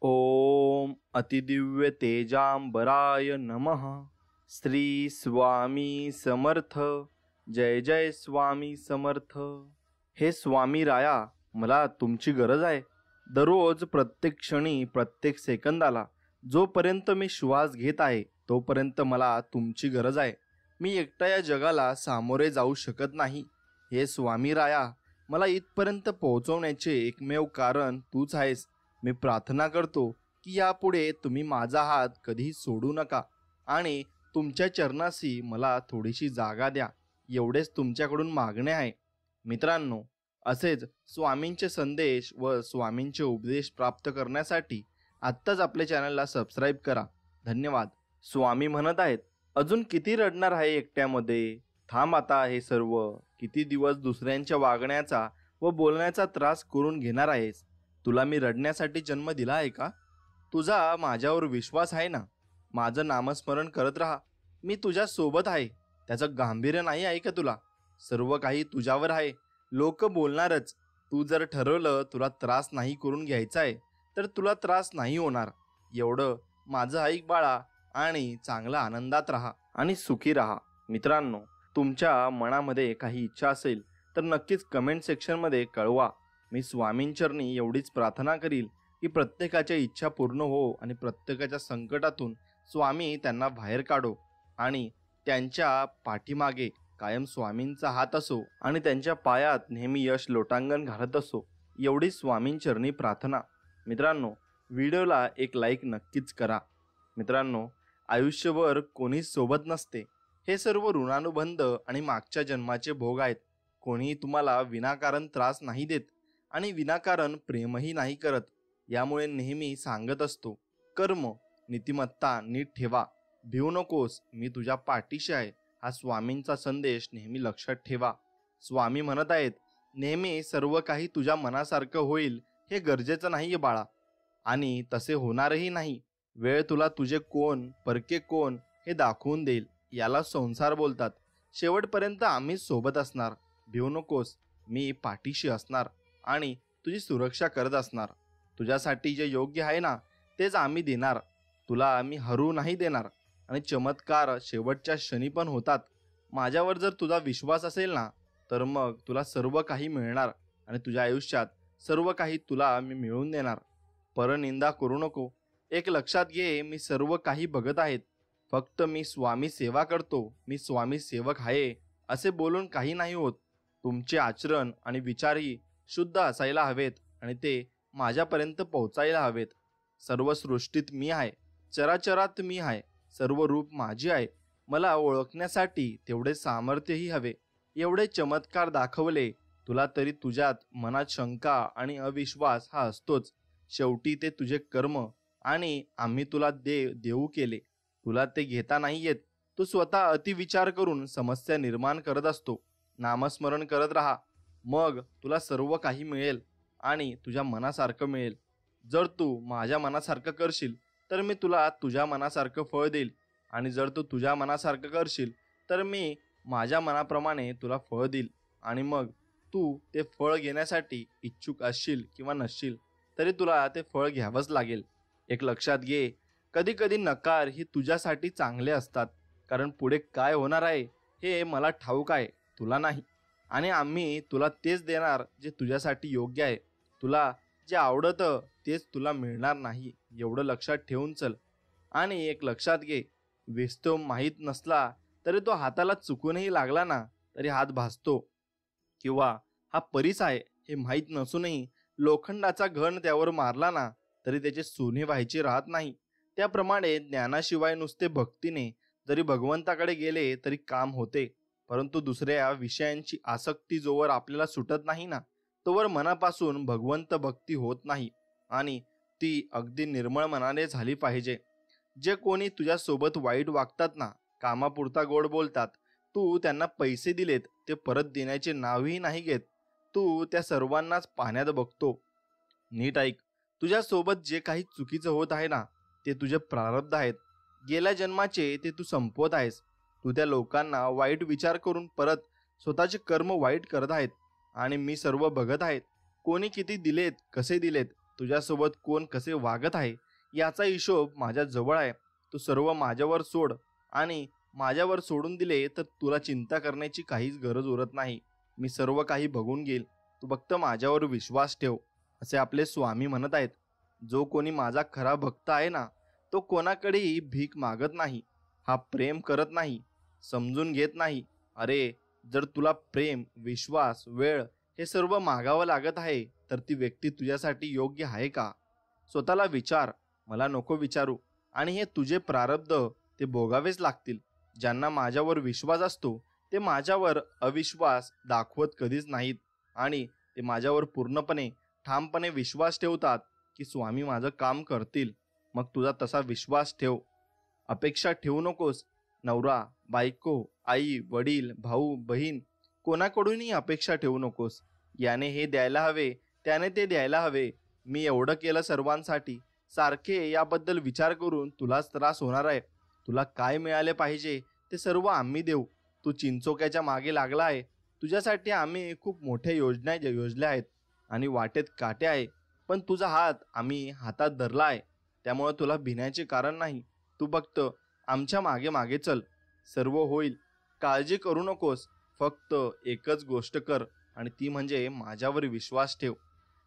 ओम अतिदिव्य तेजांबराय नमः. श्री स्वामी समर्थ. जय जय स्वामी समर्थ. हे स्वामी राया, मला तुमची गरज आहे. दररोज प्रत्येक क्षणी प्रत्येक सेकंदाला जोपर्यंत मी श्वास घेत आहे तोपर्यंत मला तुमची गरज आहे. मी एकटा या जगाला सामोरे जाऊ शकत नाही. हे स्वामी राया, मला इथपर्यंत पोहोचवण्याचे एकमेव कारण तूच आहेस. मी प्रार्थना करतो की यापुढे तुम्ही माझा हात कधीही सोडू नका आणि तुमच्या चरणाशी मला थोडीशी जागा द्या. एवढेच तुमच्याकडून मागणे आहे. मित्रांनो, असेच स्वामींचे संदेश व स्वामींचे उपदेश प्राप्त करण्यासाठी आत्ताच आपल्या चॅनलला सबस्क्राईब करा. धन्यवाद. स्वामी म्हणत आहेत, अजून किती रडणार आहे एकट्यामध्ये? थांब आता. हे सर्व किती दिवस दुसऱ्यांच्या वागण्याचा व बोलण्याचा त्रास करून घेणार आहेस? तुला मी रडण्यासाठी जन्म दिला आहे का? तुझा माझ्यावर विश्वास आहे ना? माझं नामस्मरण करत राहा. मी तुझ्या सोबत आहे. त्याचं गांभीर्य नाही आहे का तुला? सर्व काही तुझ्यावर आहे. लोक बोलणारच. तू जर ठरवलं तुला त्रास नाही करून घ्यायचा आहे तर तुला त्रास नाही होणार. एवढं माझं ऐक बाळा, आणि चांगला आनंदात राहा आणि सुखी राहा. मित्रांनो, तुमच्या मनामध्ये काही इच्छा असेल तर नक्कीच कमेंट सेक्शनमध्ये कळवा. मी स्वामींचरणी एवढीच प्रार्थना करील की प्रत्येकाच्या इच्छा पूर्ण हो आणि प्रत्येकाच्या संकटातून स्वामी त्यांना बाहेर काढो आणि त्यांच्या पाठीमागे कायम स्वामींचा हात असो आणि त्यांच्या पायात नेहमी यश लोटांगण घालत असो. एवढी स्वामींचरणी प्रार्थना. मित्रांनो, व्हिडिओला एक लाईक नक्कीच करा. मित्रांनो, आयुष्यभर कोणीच सोबत नसते. हे सर्व ऋणानुबंध आणि मागच्या जन्माचे भोग आहेत. कोणीही तुम्हाला विनाकारण त्रास नाही देत आणि विनाकारण प्रेमही नाही करत. यामुळे नेहमी सांगत असतो, कर्म नीतिमत्ता नीट ठेवा, भिवू नकोस, मी तुझ्या पाठीशी आहे. हा स्वामींचा संदेश नेहमी लक्षात ठेवा. स्वामी म्हणत आहेत, नेहमी सर्व काही तुझ्या मनासारखं होईल हे गरजेचं नाहीये बाळा, आणि तसे होणारही नाही. वेळ तुला तुझे कोण परके कोण हे दाखवून देईल. याला संसार बोलतात. शेवटपर्यंत आम्ही सोबत असणार. भिवू नकोस, मी पाठीशी असणार आणि तुझी सुरक्षा करत असणार. तुझ्यासाठी जे योग्य आहे ना तेच आम्ही देणार. तुला आम्ही हरू नाही देणार. आणि चमत्कार शेवटच्या क्षणी पण होतात. माझ्यावर जर तुझा विश्वास असेल ना तर मग तुला सर्व काही मिळणार आणि तुझ्या आयुष्यात सर्व काही तुला मी मिळवून देणार. परनिंदा करू नको. एक लक्षात घे, मी सर्व काही बघत आहेत. फक्त मी स्वामी सेवा करतो, मी स्वामी सेवक आहे असे बोलून काही नाही होत. तुमचे आचरण आणि विचारही शुद्ध असायला हवेत आणि ते माझ्यापर्यंत पोहोचायला हवेत. सर्व सृष्टीत मी आहे, चराचरात मी आहे, सर्व रूप माझी आहे. मला ओळखण्यासाठी तेवढे सामर्थ्यही हवे. एवढे चमत्कार दाखवले तुला तरी तुझ्यात मनात शंका आणि अविश्वास हा असतोच. शेवटी ते तुझे कर्म आणि आम्ही तुला देऊ केले. तुला ते घेता नाही येत. तू स्वतः अतिविचार करून समस्या निर्माण करत असतो. नामस्मरण करत राहा, मग तुला सर्व काही मिळेल आणि तुझ्या मनासारखं मिळेल. जर तू माझ्या मनासारखं करशील तर मी तुला तुझ्या मनासारखं फळ देईल, आणि जर तू तुझ्या मनासारखं करशील तर मी माझ्या मनाप्रमाणे तुला फळ देईल. आणि मग तू ते फळ घेण्यासाठी इच्छुक असशील किंवा नसशील तरी तुला ते फळ घ्यावंच लागेल. एक लक्षात घे, कधी कधी नकार ही तुझ्यासाठी चांगले असतात, कारण पुढे काय होणार आहे हे मला ठाऊक आहे, तुला नाही. आणि आम्ही तुला तेच देणार जे तुझ्यासाठी योग्य आहे. तुला जे आवडतं तेच तुला मिळणार नाही, एवढं लक्षात ठेवून चल. आणि एक लक्षात घे, वास्तव माहीत नसला तरी तो हाताला चुकूनही लागला ना तरी हात भासतो. किंवा हा परीस आहे हे माहीत नसूनही लोखंडाचा घण त्यावर मारला ना तरी त्याचे सोने व्हायचे राहत नाही. त्याप्रमाणे ज्ञानाशिवाय नुसते भक्तीने जरी भगवंताकडे गेले तरी काम होते, परंतु दुसऱ्या विषयांची आसक्ती जोवर आपल्याला सुटत नाही ना तोवर मनापासून भगवंत भक्ती होत नाही, आणि ती अगदी निर्मळ मनाने झाली पाहिजे. जे कोणी तुझ्यासोबत वाईट वागतात ना, कामापुरता गोड बोलतात, तू त्यांना पैसे दिलेत ते परत देण्याचे नावही नाही घेत, तू त्या सर्वांनाच पाण्यात बघतो. नीट ऐक, तुझ्यासोबत जे काही चुकीचं होत आहे ना ते तुझे प्रारब्ध आहेत. गेल्या जन्माचे ते तू संपवत आहेस. तू त्या लोकांना वाईट विचार करून परत स्वतःचे कर्म वाईट करत आहेत आणि मी सर्व बघत आहेत. कोणी किती दिलेत, कसे दिलेत, तुझ्यासोबत कोण कसे वागत आहे याचा हिशोब माझ्या जवळ आहे. तू सर्व माझ्यावर सोड आणि माझ्यावर सोडून दिले तर तुला चिंता करण्याची काहीच गरज उरत नाही. मी सर्व काही बघून घेईल. तू फक्त माझ्यावर विश्वास ठेव, असे आपले स्वामी म्हणत आहेत. जो कोणी माझा खरा भक्त आहे ना, तो कोणाकडेही भीक मागत नाही. हा प्रेम करत नाही, समजून घेत नाही. अरे, जर तुला प्रेम, विश्वास, वेळ हे सर्व मागावं लागत आहे तर ती व्यक्ती तुझ्यासाठी योग्य आहे का? स्वतःला विचार. मला नको विचारू. आणि हे तुझे प्रारब्ध, ते भोगावेच लागतील. ज्यांना माझ्यावर विश्वास असतो ते माझ्यावर अविश्वास दाखवत कधीच नाहीत आणि ते माझ्यावर पूर्णपणे ठामपणे विश्वास ठेवतात की स्वामी माझं काम करतील. मग तुझा तसा विश्वास ठेव. अपेक्षा ठेवू नकोस. नवरा, बायको, आई, वडील, भाऊ, बहीण कोणाकडूनही अपेक्षा ठेवू नकोस. याने हे द्यायला हवे, त्याने ते द्यायला हवे. मी एवढं केलं सर्वांसाठी, सारखे याबद्दल विचार करून तुलाच त्रास होणार आहे. तुला काय मिळाले पाहिजे ते सर्व आम्ही देऊ. तू चिंचोक्याच्या मागे लागला आहे. तुझ्यासाठी आम्ही खूप मोठ्या योजना योजल्या आहेत आणि वाटेत काटे आहे, पण तुझा हात आम्ही हातात धरला आहे. त्यामुळे तुला भिण्याचे कारण नाही. तू फक्त आमच्या मागे मागे चल, सर्व होईल. काळजी करू नकोस. फक्त एकच गोष्ट कर आणि ती म्हणजे माझ्यावर विश्वास ठेव.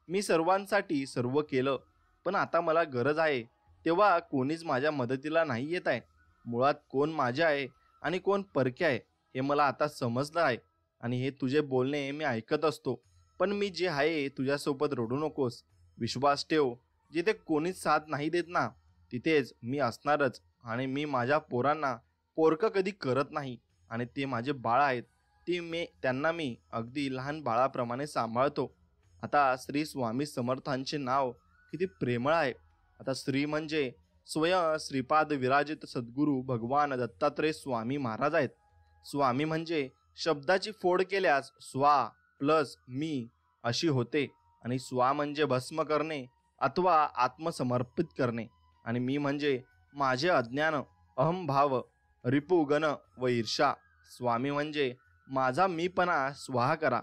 मी सर्वांसाठी सर्व केलं, पण आता मला गरज आहे तेव्हा कोणीच माझ्या मदतीला नाही येत आहे. मुळात कोण माझे आहे आणि कोण परके आहे हे मला आता समजलं आहे आणि हे तुझे बोलणे मी ऐकत असतो. पण मी जे आहे तुझ्यासोबत रडू नकोस. विश्वास ठेव. जिथे कोणीच साथ नाही देत ना, तिथेच मी असणारच. आणि मी माझ्या पोरांना पोरकं कधी करत नाही आणि ते माझे बाळ आहेत. त्यांना मी अगदी लहान बाळाप्रमाणे सांभाळतो. आता श्री स्वामी समर्थांचे नाव किती प्रेमळ आहे. आता श्री म्हणजे स्वयं श्रीपाद विराजित सद्गुरू भगवान दत्तात्रय स्वामी महाराज आहेत. स्वामी म्हणजे शब्दाची फोड केल्यास स्वा प्लस मी अशी होते आणि स्वा म्हणजे भस्म करणे अथवा आत्मसमर्पित करणे आणि मी म्हणजे माझे अज्ञान, अहंभाव, रिपुगण व ईर्षा. स्वामी म्हणजे माझा मीपणा स्वाहा करा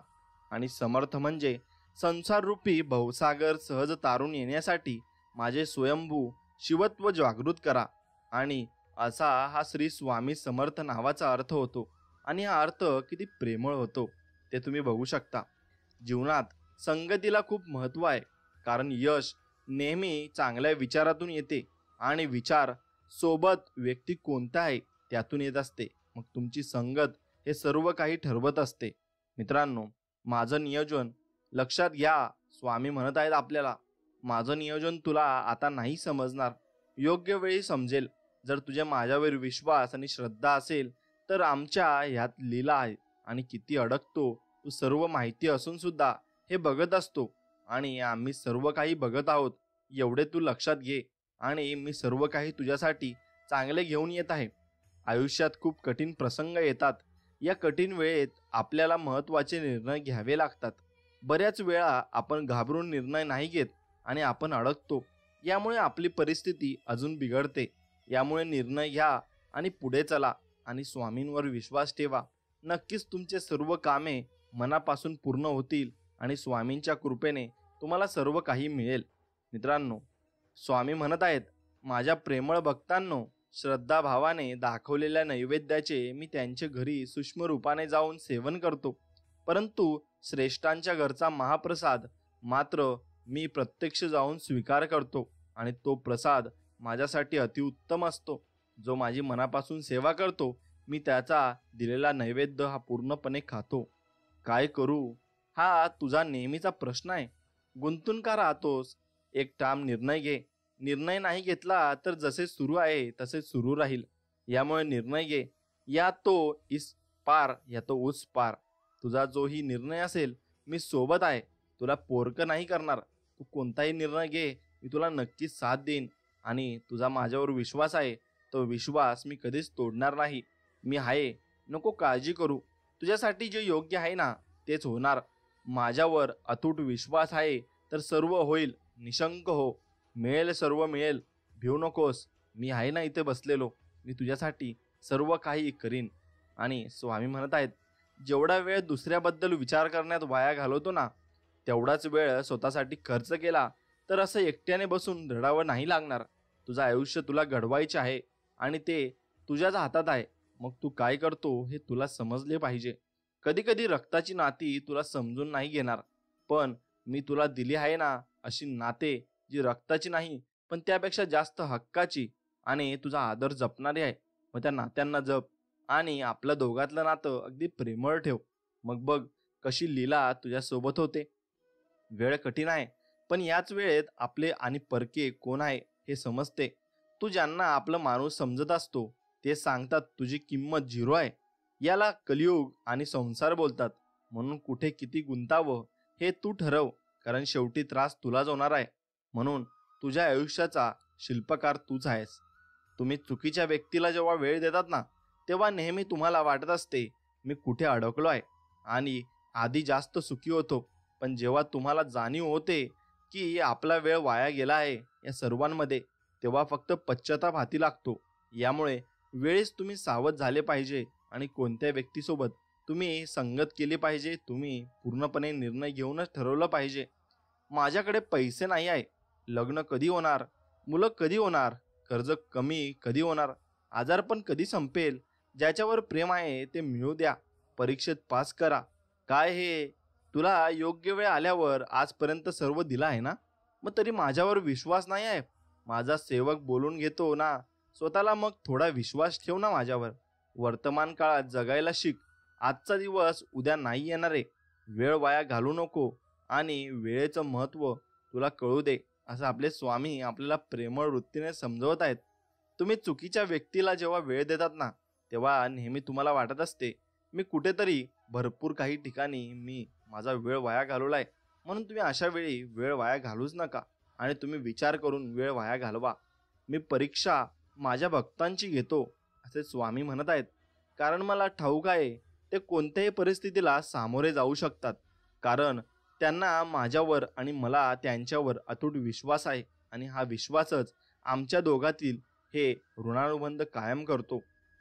आणि समर्थ म्हणजे संसाररूपी भवसागर सहज तारून येण्यासाठी माझे स्वयंभू शिवत्व जागृत करा. आणि असा हा श्री स्वामी समर्थ नावाचा अर्थ होतो. आणि हा अर्थ किती प्रेमळ होतो ते तुम्ही बघू शकता. जीवनात संगतीला खूप महत्त्व आहे, कारण यश नेहमी चांगल्या विचारातून येते आणि विचार सोबत व्यक्ती कोणता आहे त्यातून येत असते. मग तुमची संगत हे सर्व काही ठरवत असते. मित्रांनो, माझं नियोजन लक्षात घ्या. स्वामी म्हणत आहेत आपल्याला, माझं नियोजन तुला आता नाही समजणार, योग्य वेळी समजेल. जर तुझ्या माझ्यावर विश्वास आणि श्रद्धा असेल तर आमच्या ह्यात लीला आहे. आणि किती अडकतो तू सर्व माहिती असून सुद्धा हे बघत असतो आणि आम्ही सर्व काही बघत आहोत एवढे तू लक्षात घे. आणि मी सर्व काही तुझ्यासाठी चांगले घेऊन येत आहे. आयुष्यात खूप कठीण प्रसंग येतात. या कठीण वेळेत आपल्याला महत्त्वाचे निर्णय घ्यावे लागतात. बऱ्याच वेळा आपण घाबरून निर्णय नाही घेत आणि आपण अडकतो. यामुळे आपली परिस्थिती अजून बिघडते. यामुळे निर्णय घ्या आणि पुढे चला आणि स्वामींवर विश्वास ठेवा. नक्कीच तुमचे सर्व कामे मनापासून पूर्ण होतील आणि स्वामींच्या कृपेने तुम्हाला सर्व काही मिळेल. मित्रांनो, स्वामी म्हणत आहेत, माझ्या प्रेमळ भक्तांनो, श्रद्धाभावाने दाखवलेल्या नैवेद्याचे मी त्यांच्या घरी सूक्ष्म रूपाने जाऊन सेवन करतो, परंतु श्रेष्ठांच्या घरचा महाप्रसाद मात्र मी प्रत्यक्ष जाऊन स्वीकार करतो आणि तो प्रसाद माझ्यासाठी अतिउत्तम असतो. जो माझी मनापासून सेवा करतो, मी त्याचा दिलेला नैवेद्य हा पूर्णपणे खातो. काय करू हा तुझा नेहमीचा प्रश्न आहे. गुंतून का राहतोस? एक ठाम निर्णय घे. निर्णय नाही घेतला तर जसे सुरू आहे तसे सुरू राहील. यामुळे निर्णय घे. या तो इस पार या तो उस पार. तुझा जोही निर्णय असेल मी सोबत आहे. तुला पोरकं नाही करणार. तू कोणताही निर्णय घे, मी तुला नक्कीच साथ देईन. आणि तुझा माझ्यावर विश्वास आहे, तो विश्वास मी कधीच तोडणार नाही. मी आहे, नको काळजी करू. तुझ्यासाठी जे योग्य आहे ना तेच होणार. माझ्यावर अतूट विश्वास आहे तर सर्व होईल. निशंक हो. मिळेल, सर्व मिळेल. भिवू नकोस. मी आहे ना इथे बसलेलो. मी तुझ्यासाठी सर्व काही करीन. आणि स्वामी म्हणत आहेत, जेवढा वेळ दुसऱ्याबद्दल विचार करण्यात वाया घालवतो ना, तेवढाच वेळ स्वतःसाठी खर्च केला तर असं एकट्याने बसून रडावं नाही लागणार. तुझं आयुष्य तुला घडवायचे आहे आणि ते तुझ्याच हातात आहे. मग तू काय करतो हे तुला समजले पाहिजे. कधी कधी रक्ताची नाती तुला समजून नाही घेणार, पण मी तुला दिली आहे ना अशी नाते, जी रक्ताची नाही पण त्यापेक्षा जास्त हक्काची आणि तुझा आदर जपणारी आहे. मग त्या नात्यांना जप आणि आपलं दोघातलं नातं अगदी प्रेमळ ठेव. मग बघ कशी लीला तुझ्यासोबत होते. वेळ कठीण आहे, पण याच वेळेत आपले आणि परके कोण आहे हे समजते. तू ज्यांना आपलं माणूस समजत असतो ते सांगतात तुझी किंमत झिरो आहे. याला कलियुग आणि संसार बोलतात. म्हणून कुठे किती गुंतावं हे तू ठरव, कारण शेवटी त्रास तुलाच होणार आहे. म्हणून तुझ्या आयुष्याचा शिल्पकार तूच आहेस. तुम्ही चुकीच्या व्यक्तीला जेव्हा वेळ देतात ना, तेव्हा नेहमी तुम्हाला वाटत असते मी कुठे अडकलो आहे, आणि आधी जास्त सुखी होतो. पण जेव्हा तुम्हाला जाणीव होते की आपला वेळ वाया गेला आहे या सर्वांमध्ये, तेव्हा फक्त पश्चाताप हाती लागतो. यामुळे वेळेस तुम्ही सावध झाले पाहिजे आणि कोणत्या व्यक्तीसोबत तुम्ही संगत केली पाहिजे तुम्ही पूर्णपणे निर्णय घेऊनच ठरवलं पाहिजे. माझ्याकडे पैसे नाही आहे, लग्न कधी होणार, मुलं कधी होणार, कर्ज कमी कधी होणार, आजारपण कधी संपेल, ज्याच्यावर प्रेम आहे ते मिळू द्या, परीक्षेत पास करा. काय हे, तुला योग्य वेळ आल्यावर आजपर्यंत सर्व दिलं आहे ना, मग तरी माझ्यावर विश्वास नाही आहे. माझा सेवक बोलून घेतो ना स्वतःला, मग थोडा विश्वास ठेव ना माझ्यावर. वर्तमान काळात जगायला शिक. आजचा दिवस उद्या नाही येणार आहे. वेळ वाया घालू नको आणि वेळेचं महत्त्व तुला कळू दे, असं आपले स्वामी आपल्याला प्रेमळ वृत्तीने समजवत आहेत. तुम्ही चुकीच्या व्यक्तीला जेव्हा वेळ देतात ना, तेव्हा नेहमी तुम्हाला वाटत असते मी कुठेतरी भरपूर काही ठिकाणी मी माझा वेळ वाया घालवलाय. म्हणून तुम्ही अशा वेळी वेळ वाया घालूच नका आणि तुम्ही विचार करून वेळ वाया घालवा. मी परीक्षा माझ्या भक्तांची घेतो असे स्वामी म्हणत आहेत, कारण मला ठाऊक आहे ते कोणत्याही परिस्थितीला सामोरे जाऊ शकतात, कारण त्यांना माझ्यावर आणि मला त्यांच्यावर अतूट विश्वास आहे. आणि हा विश्वासच आमच्या दोघातील हे ऋणानुबंध कायम करतो.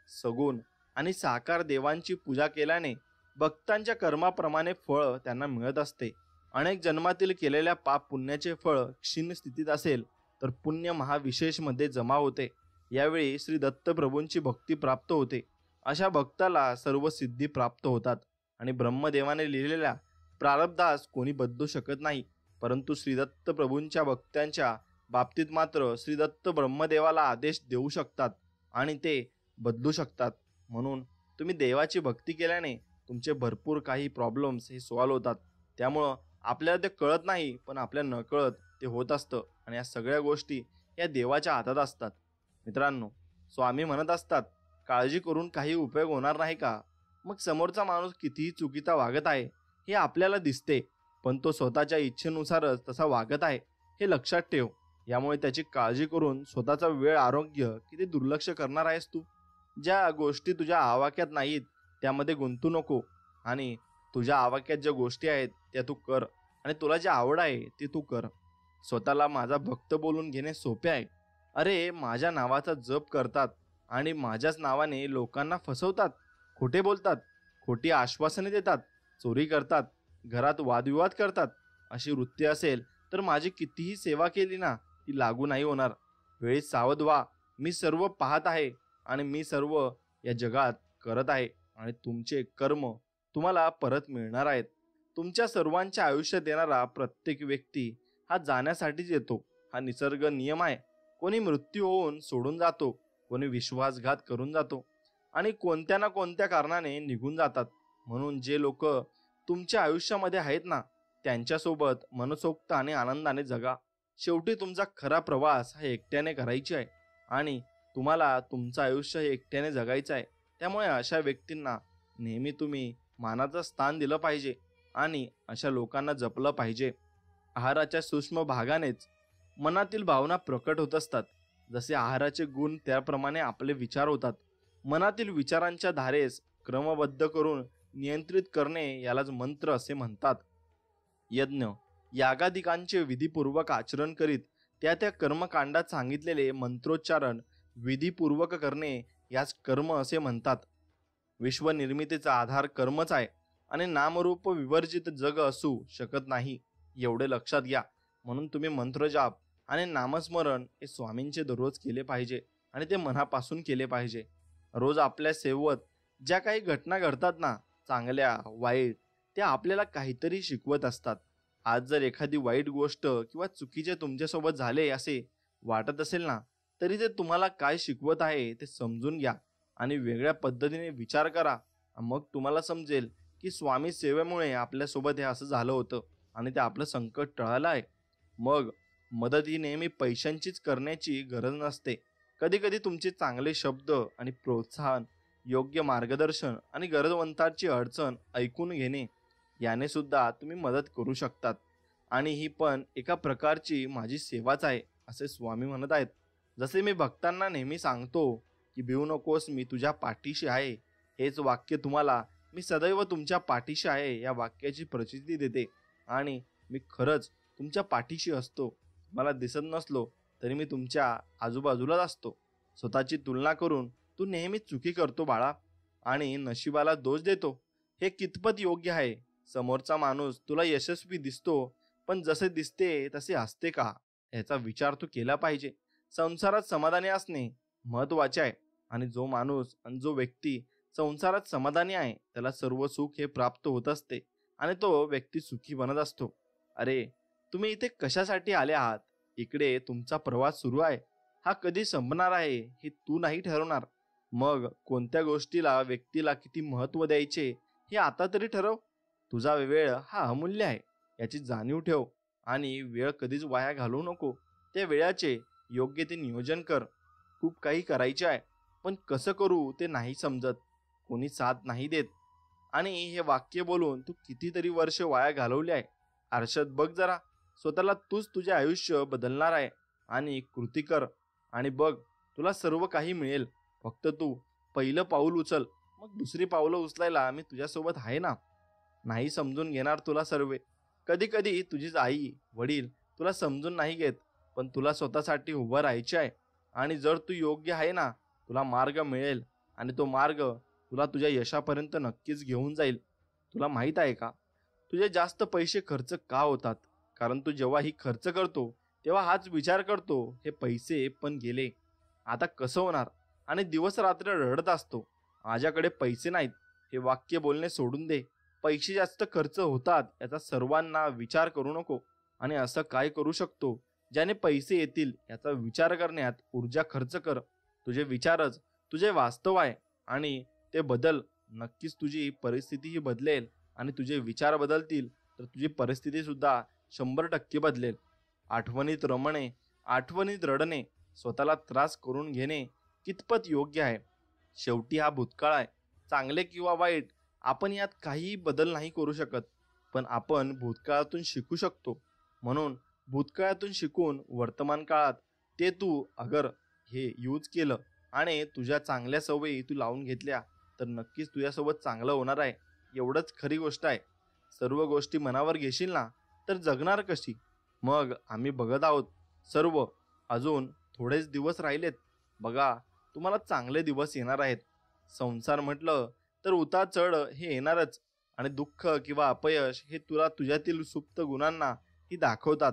सगुण आणि साकार देवांची पूजा केल्याने भक्तांच्या कर्माप्रमाणे फळ त्यांना मिळत असते. अनेक जन्मातील केलेल्या पाप पुण्याचे फळ क्षीण स्थितीत असेल तर पुण्य महाविशेष मध्ये जमा होते. यावेळी श्री दत्त प्रभूंची भक्ती प्राप्त होते. अशा भक्ताला सर्व सिद्धी प्राप्त होतात आणि ब्रह्मदेवाने लिहिलेल्या प्रारब्धास कोणी बदलू शकत नाही. परंतु श्रीदत्त प्रभूंच्या भक्तांच्या बाबतीत मात्र श्रीदत्त ब्रह्मदेवाला आदेश देऊ शकतात आणि ते बदलू शकतात. म्हणून तुम्ही देवाची भक्ती केल्याने तुमचे भरपूर काही प्रॉब्लेम्स हे सॉल्व्ह होतात. त्यामुळं आपल्याला ते कळत नाही, पण आपल्या नकळत ते होत असतं आणि या सगळ्या गोष्टी या देवाच्या हातात असतात. मित्रांनो, स्वामी म्हणत असतात काळजी करून काही उपयोग होणार नाही का. मग समोरचा माणूस कितीही चुकीचा वागत आहे हे आपल्याला दिसते, पण तो स्वतःच्या इच्छेनुसारच तसा वागत आहे हे लक्षात ठेव. यामुळे त्याची काळजी करून स्वतःचा वेळ आरोग्य किती दुर्लक्ष करणार आहेस तू. ज्या गोष्टी तुझ्या आवाक्यात नाहीत त्यामध्ये गुंतू नको, आणि तुझ्या आवाक्यात ज्या गोष्टी आहेत त्या तू कर आणि तुला जे आवड आहे ते तू कर. स्वतःला माझा भक्त बोलून घेणे सोपे आहे. अरे, माझ्या नावाचा जप करतात आणि माझ्याच नावाने लोकांना फसवतात, खोटे बोलतात, खोटी आश्वासने देतात, चोरी करतात, घरात वादविवाद करतात. अशी वृत्ती असेल तर माझी कितीही सेवा केली ना ती लागू नाही होणार. वेळी सावध व्हा. मी सर्व पाहत आहे आणि मी सर्व या जगात करत आहे आणि तुमचे कर्म तुम्हाला परत मिळणार आहेत. तुमच्या सर्वांच्या आयुष्यात येणारा प्रत्येक व्यक्ती हा जाण्यासाठीच येतो. हा निसर्ग नियम आहे. कोणी मृत्यू होऊन सोडून जातो, कोणी विश्वासघात करून जातो आणि कोणत्या ना कोणत्या कारणाने निघून जातात. म्हणून जे लोक तुमच्या आयुष्यामध्ये आहेत ना, त्यांच्यासोबत मनसोक्त आणि आनंदाने जगा. शेवटी तुमचा खरा प्रवास हा एकट्याने करायची आहे आणि तुम्हाला तुमचं आयुष्य हे एकट्याने जगायचं आहे. त्यामुळे अशा व्यक्तींना नेहमी तुम्ही मानाचं स्थान दिलं पाहिजे आणि अशा लोकांना जपलं पाहिजे. आहाराच्या सूक्ष्म भागानेच मनातील भावना प्रकट होत असतात. जसे आहाराचे गुण त्याप्रमाणे आपले विचार होतात. मनातील विचारांच्या धारेस क्रमबद्ध करून नियंत्रित करणे यालाच मंत्र असे म्हणतात. यज्ञ यागादिकांचे विधीपूर्वक आचरण करीत त्या त्या कर्मकांडात सांगितलेले मंत्रोच्चारण विधीपूर्वक करणे यास कर्म असे म्हणतात. विश्वनिर्मितीचा आधार कर्मच आहे आणि नामरूप विवर्जित जग असू शकत नाही, एवढे लक्षात घ्या. म्हणून तुम्ही मंत्रजाप आणि नामस्मरण हे स्वामींचे दररोज केले पाहिजे आणि ते मनापासून केले पाहिजे. रोज आपल्या सेवेत ज्या काही घटना घडतात ना, चांगल्या वाईट, त्या आपल्याला काहीतरी शिकवत असतात. आज जर एखादी वाईट गोष्ट किंवा चुकीचे तुमच्यासोबत झाले असे वाटत असेल ना, तरी ते तुम्हाला काय शिकवत आहे ते समजून घ्या आणि वेगळ्या पद्धतीने विचार करा. मग तुम्हाला समजेल की स्वामी सेवेमुळे आपल्यासोबत हे असं झालं होतं आणि ते आपलं संकट टळालं आहे. मग मदत ही नेहमी पैशांचीच करण्याची गरज नसते. कधी कधी तुमचे चांगले शब्द आणि प्रोत्साहन, योग्य मार्गदर्शन आणि गरजवंताची अडचण ऐकून घेणे याने सुद्धा तुम्ही मदत करू शकतात. आणि ही पण एका प्रकारची माझी सेवाच आहे असे स्वामी म्हणत आहेत. जसे मी भक्तांना नेहमी सांगतो की भिवू नकोस, मी तुझ्या पाठीशी आहे, हेच वाक्य तुम्हाला मी सदैव तुमच्या पाठीशी आहे या वाक्याची प्रचिती देते. आणि मी खरंच तुमच्या पाठीशी असतो. मला दिसत नसलो तरी मी तुमच्या आजूबाजूलाच असतो. स्वतःची तुलना करून तू नेहमी चुकी करतो बाळा आणि नशिबाला दोष देतो. हे कितपत योग्य आहे? समोरचा माणूस तुला यशस्वी दिसतो, पण जसे दिसते तसे असते का याचा विचार तू केला पाहिजे. संसारात समाधानी असणे महत्वाचे आहे आणि जो माणूस आणि जो व्यक्ती संसारात समाधानी आहे त्याला सर्व सुख हे प्राप्त होत असते आणि तो व्यक्ती सुखी बनत असतो. अरे, तुम्ही इथे कशासाठी आले आहात? इकडे तुमचा प्रवास सुरू आहे. हा कधी संपणार आहे हे तू नाही ठरवणार. मग कोणत्या गोष्टीला, व्यक्तीला किती महत्त्व द्यायचे हे आता तरी ठरव. तुझा वेळ हा अमूल्य आहे याची जाणीव ठेव आणि वेळ कधीच वाया घालवू नको. त्या वेळाचे योग्य ते नियोजन कर. खूप काही करायचे आहे, पण कसं करू ते नाही समजत, कोणी साथ नाही देत. आणि हे वाक्य बोलून तू कितीतरी वर्ष वाया घालवले आहे. आरशात बघ जरा, स्वतःला तूच तुझे आयुष्य बदलणार आहे आणि कृती कर आणि बघ तुला सर्व काही मिळेल. फक्त तू पहिलं पाऊल उचल, मग दुसरी पावलं उचलायला मी तुझ्यासोबत आहे ना. नाही समजून घेणार तुला सर्वे. कधी कधी तुझीच आई वडील तुला समजून नाही घेत, पण तुला स्वतःसाठी उभं राहायचे आहे. आणि जर तू योग्य आहे ना, तुला मार्ग मिळेल आणि तो मार्ग तुला तुझ्या यशापर्यंत नक्कीच घेऊन जाईल. तुला माहीत आहे का, तुझे जास्त पैसे खर्च का होतात? कारण तू जेव्हा ही खर्च करतो तेव्हा हाच विचार करतो, हे पैसे पण गेले, आता कसं होणार? आणि दिवस रात्र रडत असतो, माझ्याकडे पैसे नाहीत. हे वाक्य बोलणे सोडून दे. पैसे जास्त खर्च होतात याचा सर्वांना विचार करू नको. आणि असं काय करू शकतो ज्याने पैसे येतील याचा विचार करण्यात ऊर्जा खर्च कर. तुझे विचारच तुझे वास्तव आहे आणि ते बदल. नक्कीच तुझी परिस्थितीही बदलेल आणि तुझे विचार बदलतील तर तुझी परिस्थिती सुद्धा 100% बदलेल. आठवणीत रमणे, आठवणीत रडणे, स्वतःला त्रास करून घेणे कितपत योग्य आहे? शेवटी हा भूतकाळ आहे. चांगले किंवा वाईट, आपण यात काहीही बदल नाही करू शकत, पण आपण भूतकाळातून शिकू शकतो. म्हणून भूतकाळातून शिकून वर्तमान काळात ते तू अगर हे यूज केलं आणि तुझ्या चांगल्या सवयी तू लावून घेतल्या तर नक्कीच तुझ्यासोबत चांगलं होणार आहे. एवढंच खरी गोष्ट आहे. सर्व गोष्टी मनावर घेशील ना तर जगणार कशी? मग आम्ही बघत आहोत सर्व. अजून थोडेच दिवस राहिलेत. बघा, तुम्हाला चांगले दिवस येणार आहेत. संसार म्हटलं तर उतार चढ हे येणारच आणि दुःख किंवा अपयश हे तुला तुझ्यातील सुप्त गुणांना ही दाखवतात,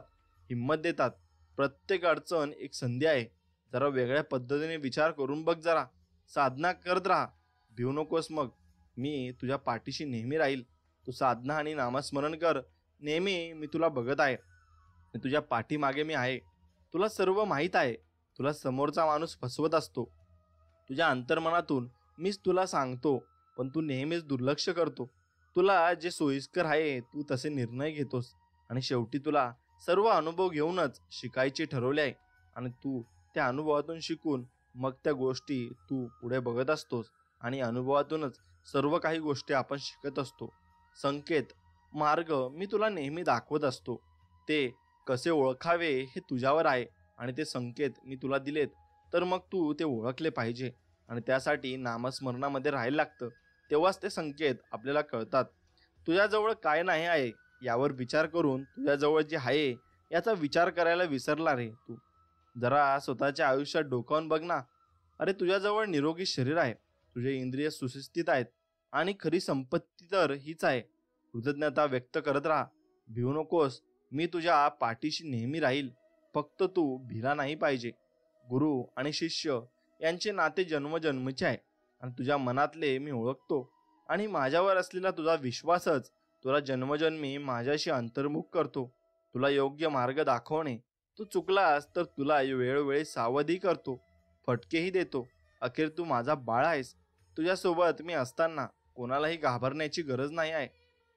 हिंमत देतात. प्रत्येक अडचण एक संधी आहे. जरा वेगळ्या पद्धतीने विचार करून बघ जरा. साधना करत राहा, भिवू नकोस. मग मी तुझ्या पाठीशी नेहमी राहील. तू साधना आणि नामस्मरण कर. नेहमी मी तुला बघत आहे. तुझ्या पाठीमागे मी आहे. तुला सर्व माहीत आहे. तुला समोरचा माणूस फसवत असतो. तुझ्या अंतर्मनातून मीच तुला सांगतो, पण तू नेहमीच दुर्लक्ष करतो. तुला जे सोयीस्कर आहे तू तसे निर्णय घेतोस आणि शेवटी तुला सर्व अनुभव घेऊनच शिकायचे ठरवले आहे. आणि तू त्या अनुभवातून शिकून मग त्या गोष्टी तू पुढे बघत असतोस आणि अनुभवातूनच सर्व काही गोष्टी आपण शिकत असतो. संकेत, मार्ग मी तुला नेहमी दाखवत असतो. ते कसे ओळखावे हे तुझ्यावर आहे आणि ते संकेत मी तुला दिलेत तर मग तू ते ओळखले पाहिजे आणि त्यासाठी नामस्मरणामध्ये राहायला लागतं. तेव्हाच ते संकेत आपल्याला कळतात. तुझ्याजवळ काय नाही आहे यावर विचार करून तुझ्याजवळ जे आहे याचा विचार करायला विसरला रे तू. जरा स्वतःच्या आयुष्यात डोकावून बघ ना. अरे, तुझ्याजवळ निरोगी शरीर आहे, तुझे इंद्रिय सुशिस्तित आहेत आणि खरी संपत्ती तर हीच आहे. कृतज्ञता व्यक्त करत राहा. भिवू नकोस. मी तुझ्या पाठीशी नेहमी राहील, फक्त तू भिला नाही पाहिजे. गुरु आणि शिष्य यांचे नाते जन्मजन्मीचे आहे आणि तुझ्या मनातले मी ओळखतो आणि माझ्यावर असलेला तुझा विश्वासच तुला जन्मजन्मी माझ्याशी अंतर्मुख करतो. तुला योग्य मार्ग दाखवणे, तू चुकलास तर तुला वेळोवेळी सावधही करतो, फटकेही देतो. अखेर तू माझा बाळ आहेस. तुझ्यासोबत मी असताना कोणालाही घाबरण्याची गरज नाही आहे.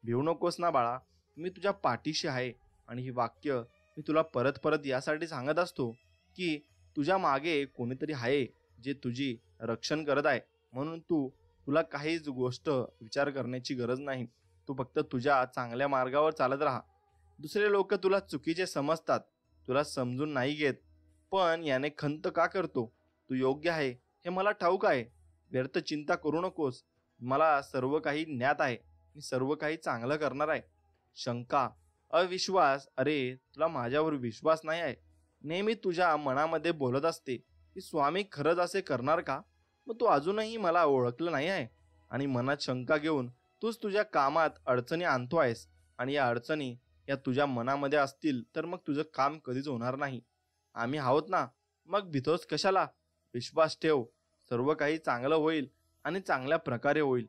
भिवू नकोस ना बाळा, मी तुझ्या पाठीशी आहे. आणि ही वाक्य मी तुला परत परत यासाठी सांगत असतो की तुझ्या मागे कोणीतरी आहे जे तुझी रक्षण करत आहे. म्हणून तुला काहीच गोष्ट विचार करण्याची गरज नाही. तू फक्त तुझ्या चांगल्या मार्गावर चालत राहा. दुसरे लोक तुला चुकीचे समजतात, तुला समजून नाही घेत. पण याने खंत का करतो? तू योग्य आहे हे मला ठाऊक आहे. व्यर्थ चिंता करू नकोस. मला सर्व काही ज्ञात आहे. मी सर्व काही चांगलं करणार आहे. शंका, अविश्वास, अरे तुला माझ्यावर विश्वास नाही आहे. नेहमी तुझ्या मनामध्ये बोलत असते की स्वामी खरंच असे करणार का? मग तू अजूनही मला ओळखलं नाही आहे आणि मनात शंका घेऊन तूच तुझ्या कामात अडचणी आणतो आहेस. आणि या अडचणी या तुझ्या मनामध्ये असतील तर मग तुझं काम कधीच होणार नाही. आम्ही आहोत ना, मग भीतोस कशाला? विश्वास ठेव, सर्व काही चांगलं होईल आणि चांगल्या प्रकारे होईल.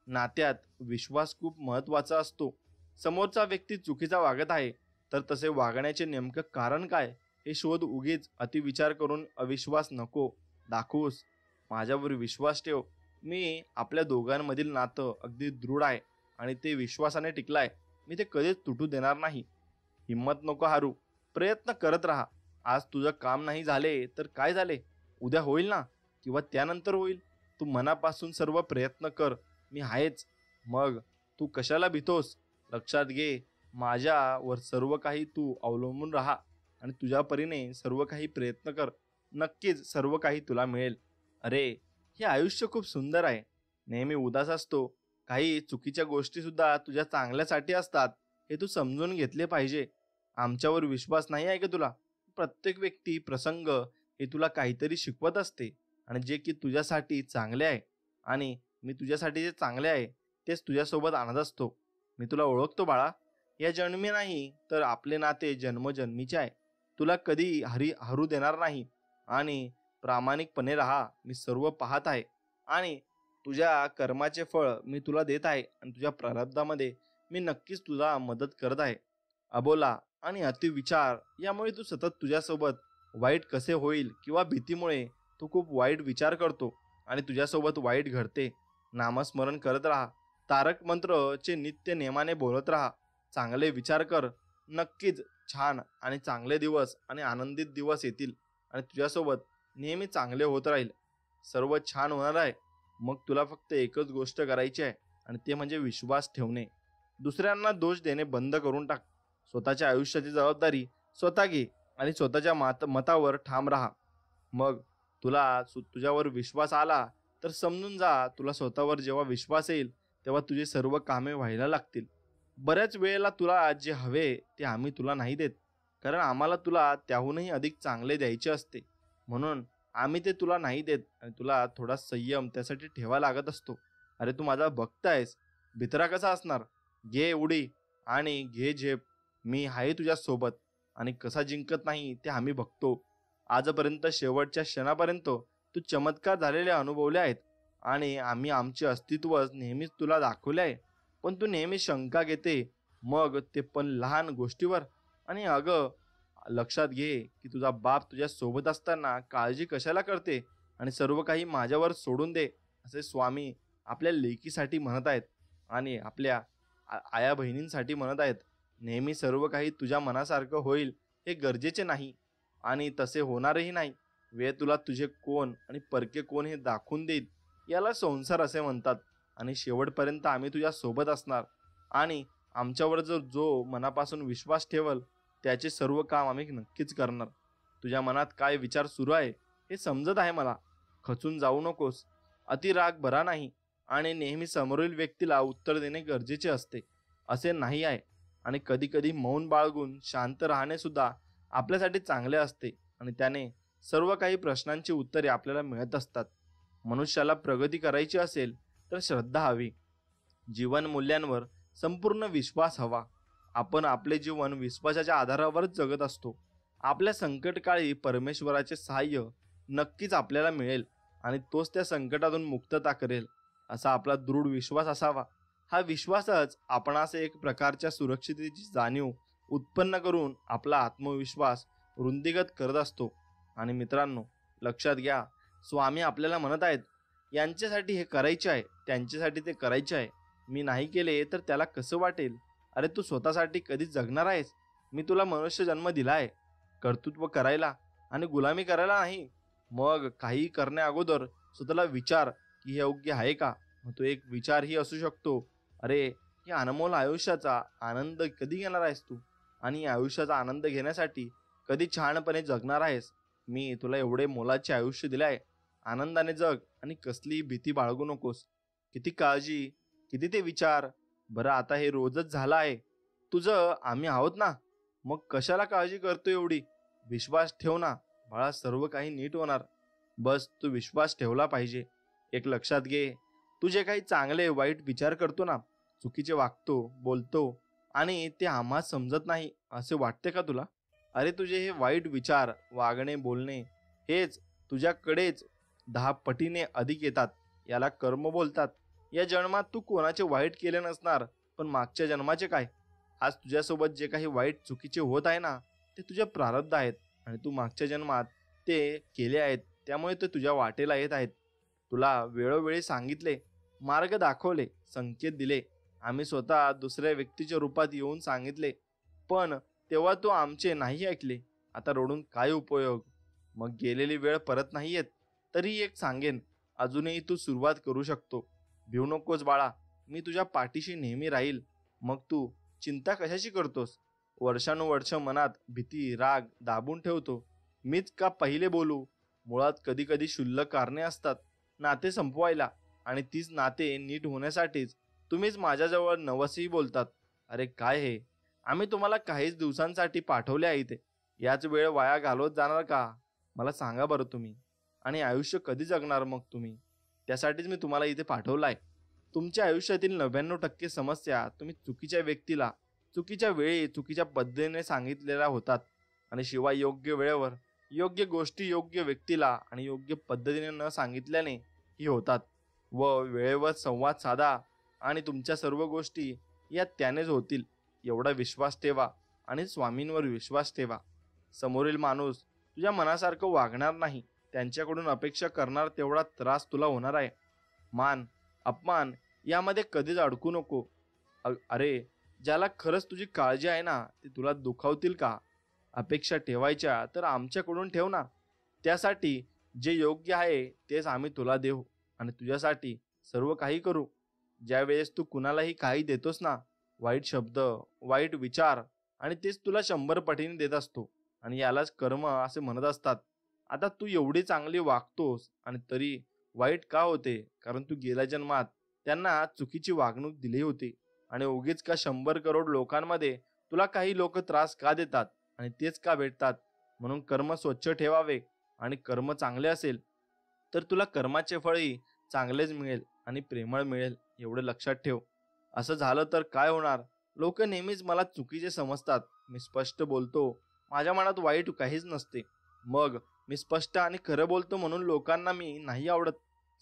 नात्यात विश्वास खूप महत्वाचा असतो. समोरचा व्यक्ती चुकीचा वागत आहे तर तसे वागण्याचे नेमकं कारण काय हे शोध. उगीच अतिविचार करून अविश्वास नको दाखवूस. माझ्यावर विश्वास ठेव. मी आपल्या दोघांमधील नातं अगदी दृढ आहे आणि ते विश्वासाने टिकलाय. मी ते कधीच तुटू देणार नाही. हिम्मत नको हारू, प्रयत्न करत राहा. आज तुझं काम नाही झाले तर काय झाले, उद्या होईल ना, किंवा त्यानंतर होईल. तू मनापासून सर्व प्रयत्न कर, मी आहेच. मग तू कशाला भीतोस? लक्षात घे, माझ्यावर सर्व काही तू अवलंबून राहा आणि तुझ्या परीने सर्व काही प्रयत्न कर. नक्कीच सर्व काही तुला मिळेल. अरे, हे आयुष्य खूप सुंदर आहे. नेहमी उदास असतो. काही चुकीच्या गोष्टी सुद्धा तुझ्या चांगल्यासाठी असतात, हे तू समजून घेतले पाहिजे. आमच्यावर विश्वास नाही आहे का तुला? प्रत्येक व्यक्ती, प्रसंग हे तुला काहीतरी शिकवत असते आणि जे की तुझ्यासाठी चांगले आहे. आणि मी तुझ्यासाठी जे चांगले आहे तेच तुझ्यासोबत आणत असतो. मी तुला ओळखतो बाळा. या जन्मी नाही तर आपले नाते जन्मजन्मीचे आहे. तुला कधी हरू देणार नाही आणि प्रामाणिकपणे राहा. मी सर्व पाहत आहे आणि तुझ्या कर्माचे फळ मी तुला देत आहे आणि तुझ्या प्रारब्धामध्ये मी नक्कीच तुला मदत करत आहे. अबोला आणि अतिविचार यामुळे तू सतत तुझ्यासोबत वाईट कसे होईल किंवा भीतीमुळे तू खूप वाईट विचार करतो आणि तुझ्यासोबत वाईट घडते. नामस्मरण करत राहा. तारक मंत्रचे नित्य नेमाने बोलत राहा. चांगले विचार कर. नक्कीच छान आणि चांगले दिवस आणि आनंदित दिवस येतील आणि तुझ्यासोबत नेहमी चांगले होत राहील. सर्व छान होणार आहे. मग तुला फक्त एकच गोष्ट करायची आहे आणि ते म्हणजे विश्वास ठेवणे. दुसऱ्यांना दोष देणे बंद करून टाक. स्वतःच्या आयुष्याची जबाबदारी स्वतः घे आणि स्वतःच्या मतावर ठाम राहा. मग तुझ्यावर विश्वास आला तर समजून जा, तुला स्वतःवर जेव्हा विश्वास येईल तेव्हा तुझे सर्व कामे व्हायला लागतील. बऱ्याच वेळेला तुला जे हवे ते आम्ही तुला नाही देत, कारण आम्हाला तुला त्याहूनही अधिक चांगले द्यायचे असते. म्हणून आम्ही ते तुला नाही देत आणि तुला थोडा संयम त्यासाठी ठेवा लागत असतो. अरे, तू माझा भक्त आहेस, भित्रा कसा असणार? घे उडी आणि घे झेप. मी आहे तुझ्या सोबत आणि कसा जिंकत नाही ते आम्ही बघतो. आजपर्यंत शेवटच्या क्षणापर्यंत तू चमत्कार झालेले अनुभवले आहेत आणि आम्ही आमचे अस्तित्व नेहमीच तुला दाखवले आहे. पण तू नेहमी शंका घेते, मग ते पण लहान गोष्टीवर. आणि अगं, लक्षात घे की तुझा बाप तुझ्या सोबत असताना काळजी कशाला करते आणि सर्व काही माझ्यावर सोडून दे असे स्वामी आपल्या लेकीसाठी म्हणत आहेत आणि आपल्या आया बहिणींसाठी म्हणत आहेत. नेहमी सर्व काही तुझ्या मनासारखं होईल हे गरजेचे नाही आणि तसे होणारही नाही. वेळ तुला तुझे कोण आणि परके कोण हे दाखवून देईल. याला संसार असे म्हणतात. आणि शेवटपर्यंत आम्ही तुझ्या सोबत असणार आणि आमच्यावर जो मनापासून विश्वास ठेवल त्याचे सर्व काम आम्ही नक्कीच करणार. तुझ्या मनात काय विचार सुरू आहे हे समजत आहे मला. खचून जाऊ नकोस. अतिराग बरा नाही आणि नेहमी समोरील व्यक्तीला उत्तर देणे गरजेचे असते असे नाही आहे. आणि कधी कधी मौन बाळगून शांत राहणे सुद्धा आपल्यासाठी चांगले असते आणि त्याने सर्व काही प्रश्नांची उत्तरे आपल्याला मिळत असतात. मनुष्याला प्रगती करायची असेल तर श्रद्धा हवी. जीवन मूल्यांवर संपूर्ण विश्वास हवा. आपण आपले जीवन विश्वासाच्या आधारावरच जगत असतो. आपल्या संकटकाळी परमेश्वराचे सहाय्य नक्कीच आपल्याला मिळेल आणि तोच त्या संकटातून मुक्तता करेल असा आपला दृढ विश्वास असावा. हा विश्वासच आपणास एक प्रकारच्या सुरक्षिततेची जाणीव उत्पन्न करून आपला आत्मविश्वास वृद्धिंगत करत असतो. आणि मित्रांनो, लक्षात घ्या, स्वामी आपल्याला म्हणत आहेत, यांच्यासाठी हे करायचे आहे, त्यांच्यासाठी ते करायचे आहे. मी नाही केले तर त्याला कसं वाटेल? अरे तू स्वतःसाठी कधी जगणार आहेस? मी तुला मनुष्य जन्म दिलाय कर्तृत्व करायला आणि गुलामी करायला नाही. मग काही करण्या अगोदर स्वतःला विचार की हे योग्य आहे का? मग तो एक विचार ही असू शकतो, अरे या अनमोल आयुष्याचा आनंद कधी घेणार आहेस तू? आणि या आयुष्याचा आनंद घेण्यासाठी कधी छानपणे जगणार आहेस? मी तुला एवढे मोलाचे आयुष्य दिले आहे, आनंदाने जग आणि कसलीही भीती बाळगू नकोस. किती काळजी, किती ते विचार. बरं आता हे रोजच झालं आहे तुझं, आम्ही आहोत ना, मग कशाला काळजी करतो एवढी? विश्वास ठेव ना बाळा, सर्व काही नीट होणार. बस तू विश्वास ठेवला पाहिजे. एक लक्षात घे, तू जे काही चांगले वाईट विचार करतो ना, चुकीचे वागतो, बोलतो आणि ते आम्हाला समजत नाही असे वाटते का तुला? अरे तुझे हे वाईट विचार, वागणे, बोलणे हेच तुझ्याकडेच 10 पटीने अधिक येतात. याला कर्म बोलतात. या जन्मात तू कोणाचे वाईट केले नसणार, पण मागच्या जन्माचे काय? आज तुझ्यासोबत जे काही वाईट चुकीचे होत आहे ना, ते तुझे प्रारब्ध आहेत आणि तू मागच्या जन्मात ते केले आहेत, त्यामुळे ते तुझ्या वाटेला येत आहेत. तुला वेळोवेळी सांगितले, मार्ग दाखवले, संकेत दिले. आम्ही स्वतः दुसऱ्या व्यक्तीच्या रूपात येऊन सांगितले, पण तेव्हा तू आमचे नाही ऐकले. आता रडून काय उपयोग? मग गेलेली वेळ परत नाही येत. तरी एक सांगेन, अजूनही तू सुरुवात करू शकतो. भिवू नकोस बाळा, मी तुझ्या पाठीशी नेहमी राहील. मग तू चिंता कशाची करतोस? वर्षानुवर्ष मनात भीती, राग दाबून ठेवतो. मीच का पहिले बोलू? मुळात कधी कधी क्षुल्लक कारणे असतात नाते संपवायला, आणि तीच नाते नीट होण्यासाठीच तुम्हीच माझ्याजवळ नवसही बोलतात. अरे काय हे? आम्ही तुम्हाला काहीच दिवसांसाठी पाठवले आहे इथे. याच वेळ वाया घालवत जाणार का? मला सांगा बरं तुम्ही. आणि आयुष्य कधी जगणार मग तुम्ही? त्यासाठीच मी तुम्हाला इथे पाठवलं आहे. तुमच्या आयुष्यातील 99% समस्या तुम्ही चुकीच्या व्यक्तीला, चुकीच्या वेळी, चुकीच्या पद्धतीने सांगितलेल्या होतात. आणि शिवाय योग्य वेळेवर, योग्य गोष्टी योग्य व्यक्तीला आणि योग्य पद्धतीने न सांगितल्याने ही होतात. व वेळेवर संवाद साधा आणि तुमच्या सर्व गोष्टी या त्यानेच होतील. एवढा विश्वास ठेवा आणि स्वामींवर विश्वास ठेवा. समोरील माणूस तुझ्या मनासारखं वागणार नाही. त्यांच्याकडून अपेक्षा करणार तेवढा त्रास तुला होणार आहे. मान, अपमान यामध्ये कधीच अडकू नको. अरे ज्याला खरंच तुझी काळजी आहे ना, ते तुला दुखावतील का? अपेक्षा ठेवायच्या तर आमच्याकडून ठेव ना. त्यासाठी जे योग्य आहे तेच आम्ही तुला देऊ आणि तुझ्यासाठी सर्व काही करू. ज्या वेळेस तू कुणालाही काही देतोस ना, वाईट शब्द, वाईट विचार, आणि तेच तुला 100 पटीने देत असतो. आणि यालाच कर्म असे म्हणत असतात. आता तू एवढी चांगली वागतोस आणि तरी वाईट का होते? कारण तू गेल्या जन्मात त्यांना चुकीची वागणूक दिली होती. आणि उगीच का 100 करोड लोकांमध्ये तुला काही लोक त्रास का देतात आणि तेच का भेटतात? म्हणून कर्म स्वच्छ ठेवावे. आणि कर्म चांगले असेल तर तुला कर्माचे फळही चांगलेच मिळेल आणि प्रेमळ मिळेल. एवढे लक्षात ठेव. असं झालं तर काय होणार? लोक नेहमीच मला चुकीचे समजतात. मी स्पष्ट बोलतो, माझ्या मनात वाईट काहीच नसते. मग मी स्पष्ट आणि खरं बोलतो म्हणून लोकांना मी नाही आवडत.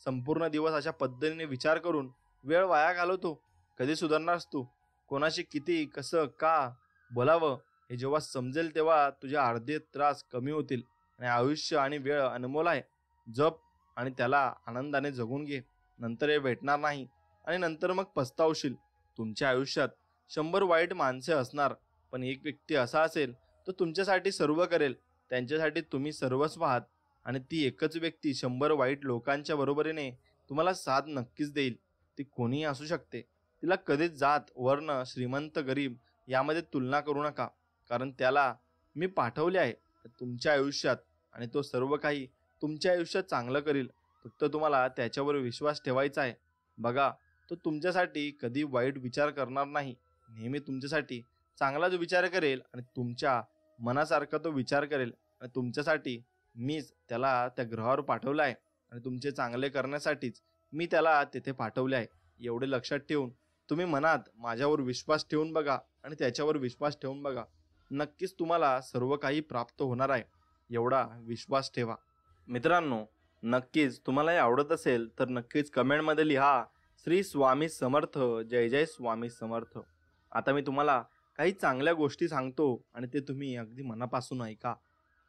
संपूर्ण दिवस अशा पद्धतीने विचार करून वेळ वाया घालवतो. कधी सुधारणारस तू? कोणाशी किती, कसं, का बोलावं हे जेव्हा समजेल तेव्हा तुझे अर्धे त्रास कमी होतील. आणि आयुष्य आणि वेळ अनमोल आहे. जप आणि त्याला आनंदाने जगून घे. नंतर हे भेटणार नाही आणि नंतर मग पस्तावशील. तुमच्या आयुष्यात 100 वाईट माणसे असणार, पण एक व्यक्ती असा असेल तो तुमच्यासाठी सर्व करेल. त्यांच्यासाठी तुम्ही सर्वस्व आहात. आणि ती एकच व्यक्ती 100 वाईट लोकांच्या बरोबरीने तुम्हाला साथ नक्कीच देईल. ती कोणीही असू शकते. तिला कधीच जात, वर्ण, श्रीमंत, गरीब यामध्ये तुलना करू नका. कारण त्याला मी पाठवले आहे तुमच्या आयुष्यात आणि तो सर्व काही तुमच्या आयुष्यात चांगलं करील. फक्त तुम्हाला त्याच्यावर विश्वास ठेवायचा आहे. बघा, तो तुमच्यासाठी कधी वाईट विचार करणार नाही. नेहमी तुमच्यासाठी चांगलाच विचार करेल आणि तुमच्या मनासारखा तो विचार करेल. आणि तुमच्यासाठी मीच त्याला त्या ग्रहावर पाठवलं आहे आणि तुमचे चांगले करण्यासाठीच मी त्याला तेथे पाठवले आहे. एवढे लक्षात ठेवून तुम्ही मनात माझ्यावर विश्वास ठेवून बघा आणि त्याच्यावर विश्वास ठेवून बघा. नक्कीच तुम्हाला सर्व काही प्राप्त होणार आहे, एवढा विश्वास ठेवा. मित्रांनो, नक्कीच तुम्हाला हे आवडत असेल तर नक्कीच कमेंटमध्ये लिहा श्री स्वामी समर्थ, जय जय स्वामी समर्थ. आता मी तुम्हाला काही चांगल्या गोष्टी सांगतो आणि ते तुम्ही अगदी मनापासून ऐका.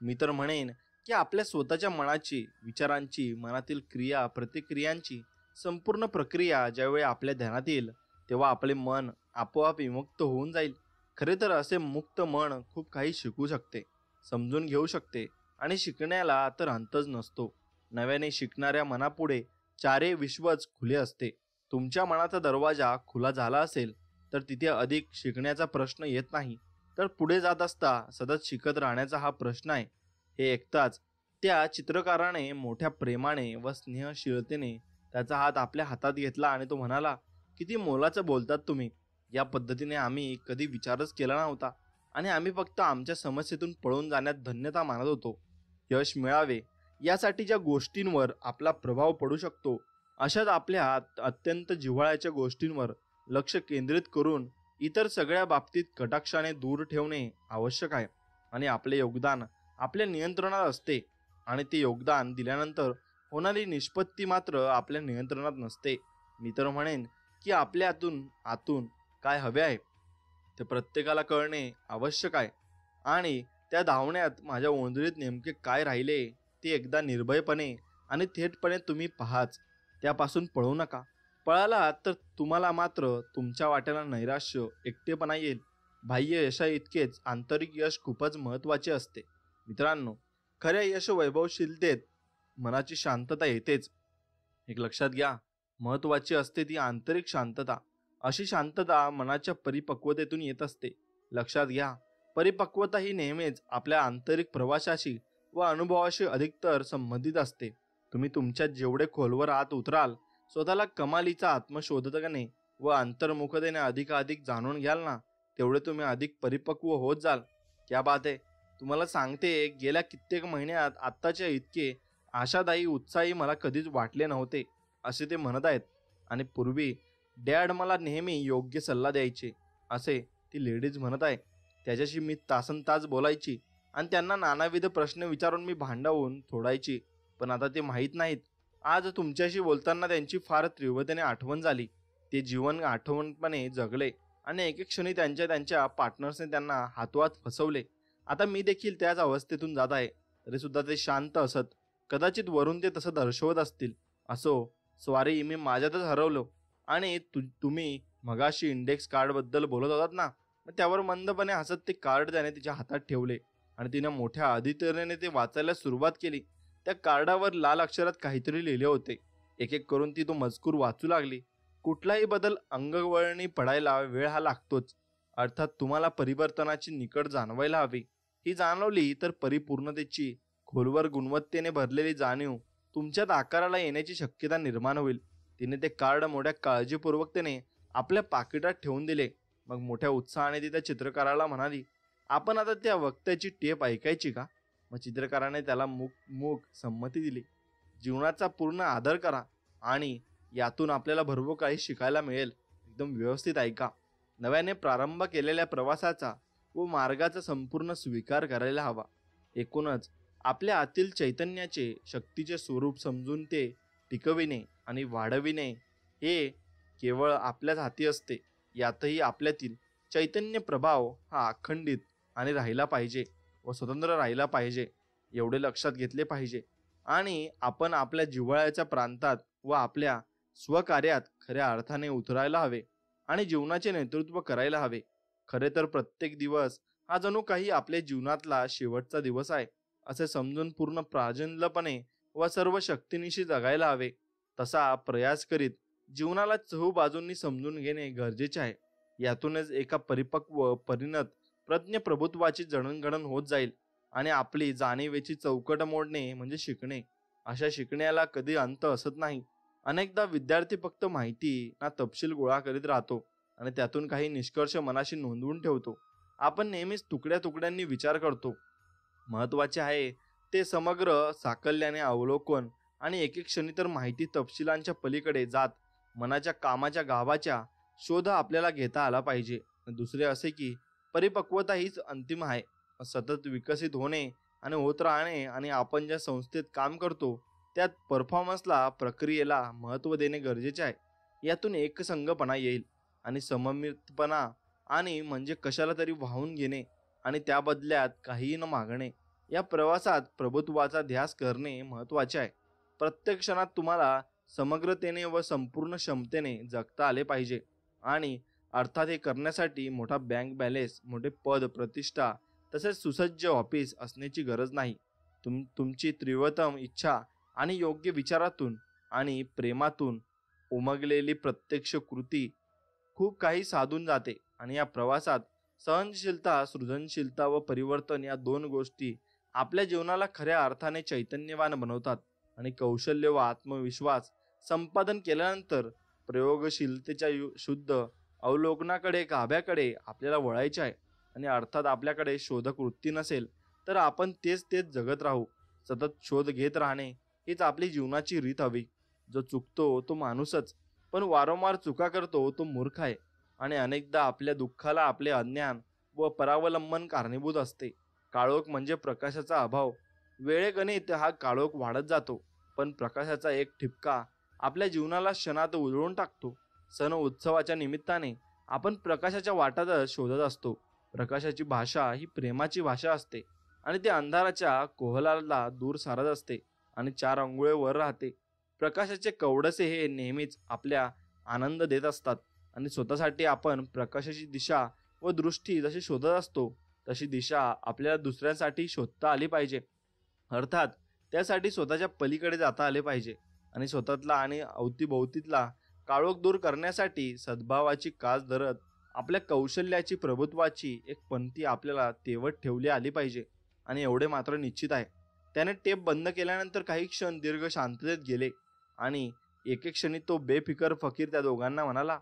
मी तर म्हणेन की आपल्या स्वतःच्या मनाची, विचारांची, मनातील क्रिया प्रतिक्रियांची संपूर्ण प्रक्रिया ज्यावेळी आपल्या ध्यानात येईल तेव्हा आपले मन आपोआप विमुक्त होऊन जाईल. खरे तर असे मुक्त मन खूप काही शिकू शकते, समजून घेऊ शकते आणि शिकण्याला तर अंतच नसतो. नव्याने शिकणाऱ्या मनापुढे चारे विश्वच खुले असते. तुमच्या मनाचा दरवाजा खुला झाला असेल तर तिथे अधिक शिकण्याचा प्रश्न येत नाही, तर पुढे जात असता सतत शिकत राहण्याचा हा प्रश्न आहे. हे ऐकताच त्या चित्रकाराने मोठ्या प्रेमाने व स्नेहशीलतेने त्याचा हात आपल्या हातात घेतला आणि तो म्हणाला, किती मोलाचं बोलतात तुम्ही. या पद्धतीने आम्ही कधी विचारच केला नव्हता आणि आम्ही फक्त आमच्या समस्येतून पळून जाण्यात धन्यता मानत होतो. यश मिळावे यासाठी ज्या गोष्टींवर आपला प्रभाव पडू शकतो अशाच आपल्या अत्यंत जिव्हाळ्याच्या गोष्टींवर लक्ष केंद्रित करून इतर सगळ्या बाबतीत कटाक्षाने दूर ठेवणे आवश्यक आहे. आणि आपले योगदान आपल्या नियंत्रणात असते आणि ते योगदान दिल्यानंतर होणारी निष्पत्ती मात्र आपल्या नियंत्रणात नसते. मी तर म्हणेन की आपल्या आतून काय हवे आहे ते प्रत्येकाला कळणे आवश्यक आहे आणि त्या धावण्यात माझ्या ओंजळीत नेमके काय राहिले ते एकदा निर्भयपणे आणि थेटपणे तुम्ही पहाच. त्यापासून पळू नका. पळाला तर तुम्हाला मात्र तुमच्या वाट्याला नैराश्य, एकटेपणा येईल. बाह्य यशा इतकेच आंतरिक यश खूपच महत्त्वाचे असते. मित्रांनो, खऱ्या यश वैभवशीलतेत मनाची शांतता येतेच. एक लक्षात घ्या, महत्त्वाची असते ती आंतरिक शांतता. अशी शांतता मनाच्या परिपक्वतेतून येत असते. लक्षात घ्या, परिपक्वता ही नेहमीच आपल्या आंतरिक प्रवासाशी व अनुभवाशी अधिकतर संबंधित असते. तुम्ही तुमच्यात जेवढे खोलवर आत उतराल, स्वतःला कमालीचा आत्मशोधकने व अंतर्मुखतेने अधिकाधिक जाणून घ्याल ना, तेवढे तुम्ही अधिक परिपक्व होत जाल. क्या बात आहे. तुम्हाला सांगते, गेल्या कित्येक महिन्यात आत्ताच्या इतके आशादायी, उत्साही मला कधीच वाटले नव्हते, असे ते म्हणत आहेत. आणि पूर्वी डॅड मला नेहमी योग्य सल्ला द्यायचे, असे ती लेडीज म्हणत आहे. त्याच्याशी मी तासनतास बोलायची आणि त्यांना नानाविध प्रश्न विचारून मी भांडावून सोडायची. पण आता ते माहीत नाहीत. आज तुमच्याशी बोलताना त्यांची फार तीव्रतेने आठवण झाली. ते जीवन आठवणपणे जगले आणि एकेक क्षणी त्यांच्या पार्टनर्सने त्यांना हातोहात फसवले. आता मी देखील त्याच अवस्थेतून जात आहे. तरी सुद्धा ते शांत असत. कदाचित वरून ते तसं दर्शवत असतील. असो, स्वारी, मी माझ्यातच हरवलो. आणि तुम्ही मगाशी इंडेक्स कार्डबद्दल बोलत होतात ना, मग त्यावर मंदपणे हसत ते कार्ड त्याने तिच्या हातात ठेवले आणि तिने मोठ्या अधितरेने ते वाचायला सुरुवात केली. त्या कार्डावर लाल अक्षरात काहीतरी लिहिले होते. एक एक करून ती तो मजकूर वाचू लागली. कुठलाही बदल अंगवळणी पडायला वेळ हा लागतोच. अर्थात तुम्हाला परिवर्तनाची निकड जाणवायला हवी. ही जाणवली तर परिपूर्णतेची खोलवर गुणवत्तेने भरलेली जाणीव तुमच्यात आकाराला येण्याची शक्यता निर्माण होईल. तिने ते कार्ड मोठ्या काळजीपूर्वक त्याने आपल्या पाकिटात ठेवून दिले. मग मोठ्या उत्साहाने ती त्या चित्रकाराला म्हणाली, आपण आता त्या वक्त्याची टेप ऐकायची का? मग चित्रकाराने त्याला मूक संमती दिली. जीवनाचा पूर्ण आदर करा आणि यातून आपल्याला भरपूर काही शिकायला मिळेल. एकदम व्यवस्थित ऐका. नव्याने प्रारंभ केलेल्या प्रवासाचा व मार्गाचा संपूर्ण स्वीकार करायला हवा. एकूणच आपल्या आतील चैतन्याचे, शक्तीचे स्वरूप समजून ते टिकविणे आणि वाढविणे हे केवळ आपल्याच हाती असते. यातही आपल्यातील चैतन्य प्रभाव हा अखंडित आणि राहिला पाहिजे व स्वतंत्र राहिला पाहिजे, एवढे लक्षात घेतले पाहिजे. आणि आपण आपल्या जिव्हाळ्याच्या प्रांतात व आपल्या स्वकार्यात खऱ्या अर्थाने उतरायला हवे आणि जीवनाचे नेतृत्व करायला हवे. खरे तर प्रत्येक दिवस हा जणू काही आपल्या जीवनातला शेवटचा दिवस आहे असे समजून पूर्ण प्राजंलपणे व सर्व शक्तीनिशी जगायला हवे. तसा प्रयास करीत जीवनाला चहूबाजूंनी समजून घेणे गरजेचे आहे. यातूनच एका परिपक्व, परिणत प्रज्ञप्रभुत्वाची जडणघडण होत जाईल आणि आपली जाणीवेची चौकट मोडणे म्हणजे शिकणे. अशा शिकण्याला कधी अंत असत नाही. अनेकदा विद्यार्थी फक्त माहिती ना तपशील गोळा करीत राहतो आणि त्यातून काही निष्कर्ष मनाशी नोंदवून ठेवतो. आपण नेहमीच तुकड्या तुकड्यांनी विचार करतो. महत्वाचे आहे ते समग्र साकल्याने अवलोकन आणि एकेक क्षणी तर माहिती तपशिलांच्या पलीकडे जात मनाच्या कामाच्या गावाच्या शोध आपल्याला घेता आला पाहिजे. आणि दुसरे असे की परिपक्वता हीच अंतिम आहे. सतत विकसित होणे आणि होत राहणे आणि आपण ज्या संस्थेत काम करतो त्यात परफॉर्मन्सला प्रक्रियेला महत्त्व देणे गरजेचे आहे. यातून एकसंघपणा येईल आणि सममितपणा आणि म्हणजे कशाला तरी वाहून घेणे आणि त्या बदल्यात काहीही न मागणे. या प्रवासात प्रभुत्वाचा ध्यास करणे महत्त्वाचे आहे. प्रत्येक क्षणात तुम्हाला समग्रतेने व संपूर्ण क्षमतेने जगता आले पाहिजे आणि अर्थात हे करण्यासाठी मोठा बँक बॅलन्स, मोठे पद, प्रतिष्ठा तसेच सुसज्ज ऑफिस असण्याची गरज नाही. तुमची तीव्रतम इच्छा आणि योग्य विचारातून आणि प्रेमातून उमगलेली प्रत्यक्ष कृती खूप काही साधून जाते आणि या प्रवासात सहनशीलता, सृजनशीलता व परिवर्तन या दोन गोष्टी आपल्या जीवनाला खऱ्या अर्थाने चैतन्यवान बनवतात. आणि कौशल्य व आत्मविश्वास संपादन केल्यानंतर प्रयोगशीलतेच्या शुद्ध अवलोकनाकडे, गाभ्याकडे आपल्याला वळायचे आहे. आणि अर्थात आपल्याकडे शोधक वृत्ती नसेल तर आपण तेच तेच जगत राहू. सतत शोध घेत राहणे हीच आपली जीवनाची रीत हवी. जो चुकतो तो माणूसच, पण वारंवार चुका करतो तो मूर्ख आहे. आणि अनेकदा आपल्या दुःखाला आपले अज्ञान व परावलंबन कारणीभूत असते. काळोख म्हणजे प्रकाशाचा अभाव. वेळेगणित हा काळोख वाढत जातो, पण प्रकाशाचा एक ठिपका आपल्या जीवनाला क्षणात उजळून टाकतो. सण उत्सवाच्या निमित्ताने आपण प्रकाशाच्या वाटात शोधत असतो. प्रकाशाची भाषा ही प्रेमाची भाषा असते आणि ते अंधाराच्या कोहलाला दूर सारत असते आणि 4 अंगुळे वर राहते. प्रकाशाचे कवडसे हे नेहमीच आपल्या आनंद देत असतात आणि स्वतःसाठी आपण प्रकाशाची दिशा व दृष्टी जशी शोधत असतो तशी दिशा आपल्याला दुसऱ्यांसाठी शोधता आली पाहिजे. अर्थात त्यासाठी स्वतःच्या पलीकडे जाता आले पाहिजे आणि स्वतःतला आणि अवतीभोवतीतला काळोख दूर करण्यासाठी सद्भावाची कास धरत आपल्या कौशल्याची, प्रभुत्वाची एक पंक्ती आपल्याला तेवत ठेवली आली पाहिजे. आणि एवढे मात्र निश्चित आहे, त्याने टेप बंद केल्यानंतर काही क्षण दीर्घ शांततेत गेले आणि एके क्षणी तो बेफिकर फकीर त्या दोघांना म्हणाला,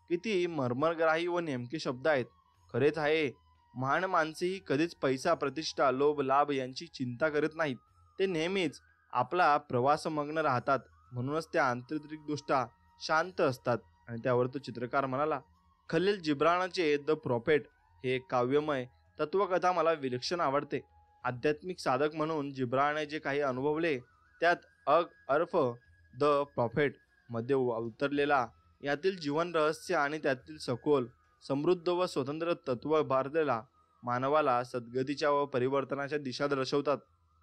किती मर्मग्राही व नेमके शब्द आहेत. खरेच आहे, महान माणसेही कधीच पैसा, प्रतिष्ठा, लोभ, लाभ यांची चिंता करत नाहीत. ते नेहमीच आपला प्रवासमग्न राहतात. म्हणूनच त्या आंतरिकदृष्ट्या शांत असतात. आणि त्यावर तो चित्रकार म्हणाला, खलील जिब्रानचे द प्रॉफेट हे काव्यमय तत्वकथा मला विलक्षण आवडते. आध्यात्मिक साधक म्हणून जिब्राने जे काही अनुभवले त्यात अर्फ द प्रॉफेट मध्ये उतरलेला यातील जीवन रहस्य आणि त्यातील सखोल, समृद्ध व स्वतंत्र तत्व भारलेला मानवाला सद्गतीच्या व परिवर्तनाच्या दिशा दर्शवतात.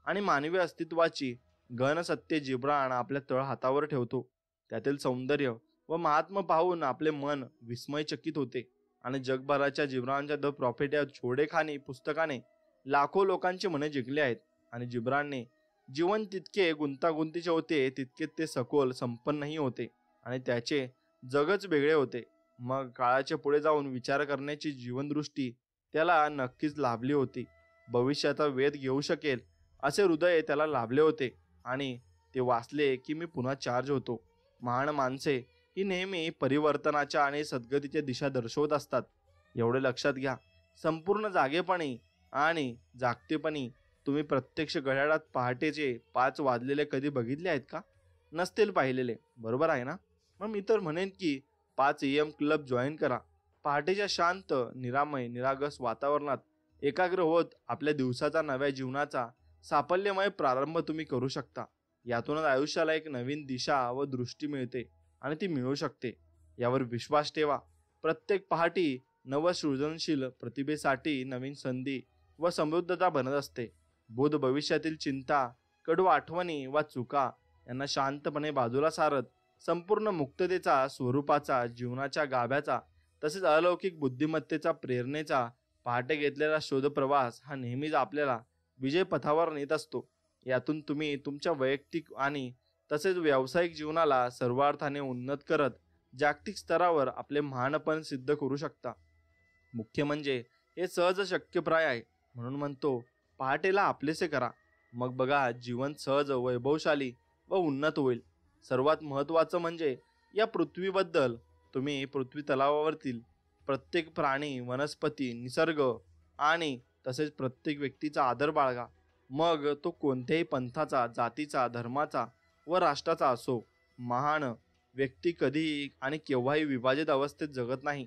आणि मानवी अस्तित्वाची गहनसत्य जिब्रान आपल्या तळ हातावर ठेवतो. त्यातील सौंदर्य व महात्मा पाहून आपले मन विस्मयचकित होते. आणि जगभराच्या जिब्रानच्या द प्रॉफिट या छोडेखानी पुस्तकाने लाखो लोकांची मने जिंकली आहेत. आणि जिब्रानने जीवन तितके गुंतागुंतीचे होते तितके ते सखोल संपन्नही होते आणि त्याचे जगच वेगळे होते. मग काळाच्या पुढे जाऊन विचार करण्याची जीवनदृष्टी त्याला नक्कीच लाभली होती. भविष्याचा वेध घेऊ शकेल असे हृदय त्याला लाभले होते आणि ते वाचले की मी पुन्हा चार्ज होतो. महान माणसे ही नेहमी परिवर्तनाच्या आणि सद्गतीच्या दिशा दर्शवत असतात. एवढे लक्षात घ्या. संपूर्ण जागेपणी आणि जागतेपणी तुम्ही प्रत्यक्ष घड्याळात पहाटेचे 5 वाजलेले कधी बघितले आहेत का? नसतील पाहिलेले, बरोबर आहे ना? मग मी तर म्हणेन की 5 AM क्लब जॉईन करा. पहाटेच्या शांत, निरामय, निरागस वातावरणात एकाग्र होत आपल्या दिवसाचा, नव्या जीवनाचा साफल्यमय प्रारंभ तुम्ही करू शकता. यातूनच आयुष्याला एक नवीन दिशा व दृष्टी मिळते आणि ती मिळू शकते. यावर विश्वास ठेवा. प्रत्येक पहाटी नवसृजनशील प्रतिभेसाठी नवीन संधी व समृद्धता बनत असते. भूत भविष्यातील चिंता, कडू आठवणी वा चुका यांना शांतपणे बाजूला सारत संपूर्ण मुक्ततेचा, स्वरूपाचा, जीवनाच्या गाभ्याचा तसेच अलौकिक बुद्धिमत्तेचा, प्रेरणेचा पहाटे घेतलेला शोधप्रवास हा नेहमीच आपल्याला विजय पथावर नेत असतो. यातून तुम्ही तुमच्या वैयक्तिक आणि तसेच व्यावसायिक जीवनाला सर्वार्थाने उन्नत करत जागतिक स्तरावर आपले महानपण सिद्ध करू शकता. मुख्य म्हणजे हे सहज शक्यप्राय आहे. म्हणून म्हणतो, पहाटेला आपलेसे करा. मग बघा, जीवन सहज, वैभवशाली व उन्नत होईल. सर्वात महत्त्वाचं म्हणजे या पृथ्वीबद्दल तुम्ही पृथ्वी तलावावरतील प्रत्येक प्राणी, वनस्पती, निसर्ग आणि तसेच प्रत्येक व्यक्तीचा आदर बाळगा. मग तो कोणत्याही पंथाचा, जातीचा, धर्माचा व राष्ट्राचा असो. महान व्यक्ती कधीही आणि केव्हाही विभाजित अवस्थेत जगत नाही.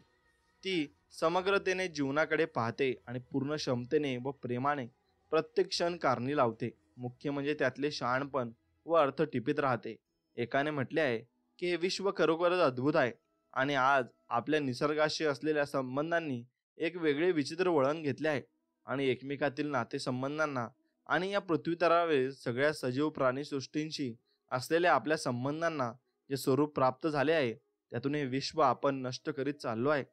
ती समग्रतेने जीवनाकडे पाहते आणि पूर्ण क्षमतेने व प्रेमाने प्रत्येक क्षण कारणी लावते. मुख्य म्हणजे त्यातले शहाणपण व अर्थ टिपित राहते. एकाने म्हटले आहे की हे विश्व खरोखरच अद्भुत आहे आणि आज आपल्या निसर्गाशी असलेल्या संबंधांनी एक वेगळे विचित्र वळण घेतले आहे आणि एकमेकातील नातेसंबंधांना आणि या पृथ्वीतलावरील सगळ्या सजीव प्राणीसृष्टींशी असलेल्या आपल्या संबंधांना जे स्वरूप प्राप्त झाले आहे त्यातून हे विश्व आपण नष्ट करीत चाललो आहे.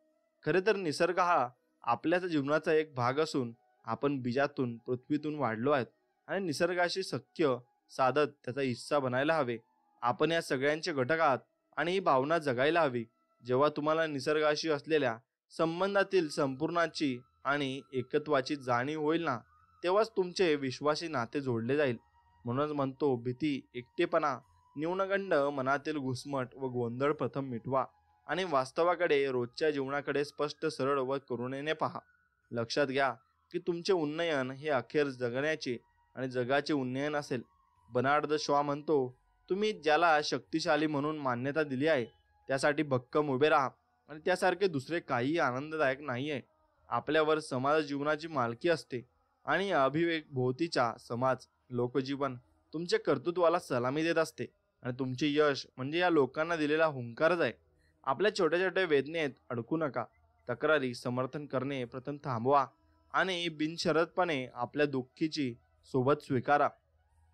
खरे तर निसर्ग हा आपल्याच जीवनाचा एक भाग असून आपण बीजातून पृथ्वीतून वाढलो आहेत आणि निसर्गाशी सख्य साधत त्याचा हिस्सा बनायला हवे. आपण या सगळ्यांचे घटक आहात आणि ही भावना जगायला हवी. जेव्हा तुम्हाला निसर्गाशी असलेल्या संबंधातील संपूर्णाची आणि एकत्वाची जाणीव होईल ना, तेव्हाच तुमचे विश्वासी नाते जोडले जाईल. म्हणूनच म्हणतो, भीती, एकटेपणा, न्यूनगंड, मनातील घुसमट व गोंधळ प्रथम मिटवा आणि वास्तवाकडे, रोजच्या जीवनाकडे स्पष्ट, सरळ व करुणेने पहा. लक्षात घ्या की तुमचे उन्नयन हे अखेर जगण्याचे आणि जगाचे उन्नयन असेल. बर्नार्ड शॉ म्हणतो, तुम्ही ज्याला शक्तिशाली म्हणून मान्यता दिली आहे त्यासाठी भक्कम उभे राहा आणि त्यासारखे दुसरे काही आनंददायक नाही आहे. आपल्यावर समाज जीवनाची मालकी असते आणि अभिवेक भोवतीचा समाज, लोकजीवन तुमच्या कर्तृत्वाला सलामी देत असते आणि तुमचे यश म्हणजे या लोकांना दिलेला हुंकारच आहे. आपल्या छोट्या छोट्या वेदनेत अडकू नका. तक्रारी, समर्थन करणे प्रथम थांबवा आणि बिनशरतपणे आपल्या दुःखीची सोबत स्वीकारा.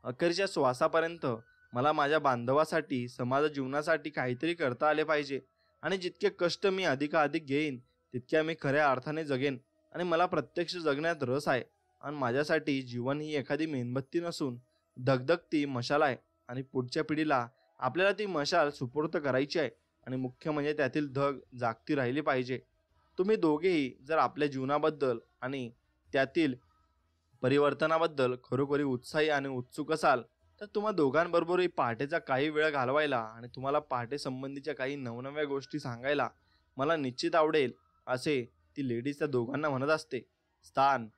अखेरच्या श्वासापर्यंत मला माझ्या बांधवासाठी, समाज जीवनासाठी काहीतरी करता आले पाहिजे आणि जितके कष्ट मी अधिकाधिक घेईन तितक्या मी खऱ्या अर्थाने जगेन आणि मला प्रत्यक्ष जगण्यात रस आहे. आणि माझ्यासाठी जीवन ही एखादी मेणबत्ती नसून धगधगती मशाल आहे आणि पुढच्या पिढीला आपल्याला ती मशाल सुपूर्द करायची आहे आणि मुख्य म्हणजे त्यातील धग जागती राहिली पाहिजे. तुम्ही दोघेही जर आपल्या जीवनाबद्दल आणि त्यातील परिवर्तनाबद्दल खरोखरी उत्साही आणि उत्सुक असाल तर तुम्हा दोघांबरोबरही पहाटेचा काही वेळ घालवायला आणि तुम्हाला पहाटे संबंधीच्या काही नवनव्या गोष्टी सांगायला मला निश्चित आवडेल, असे ती लेडीज त्या दोघांना म्हणत असते. स्थान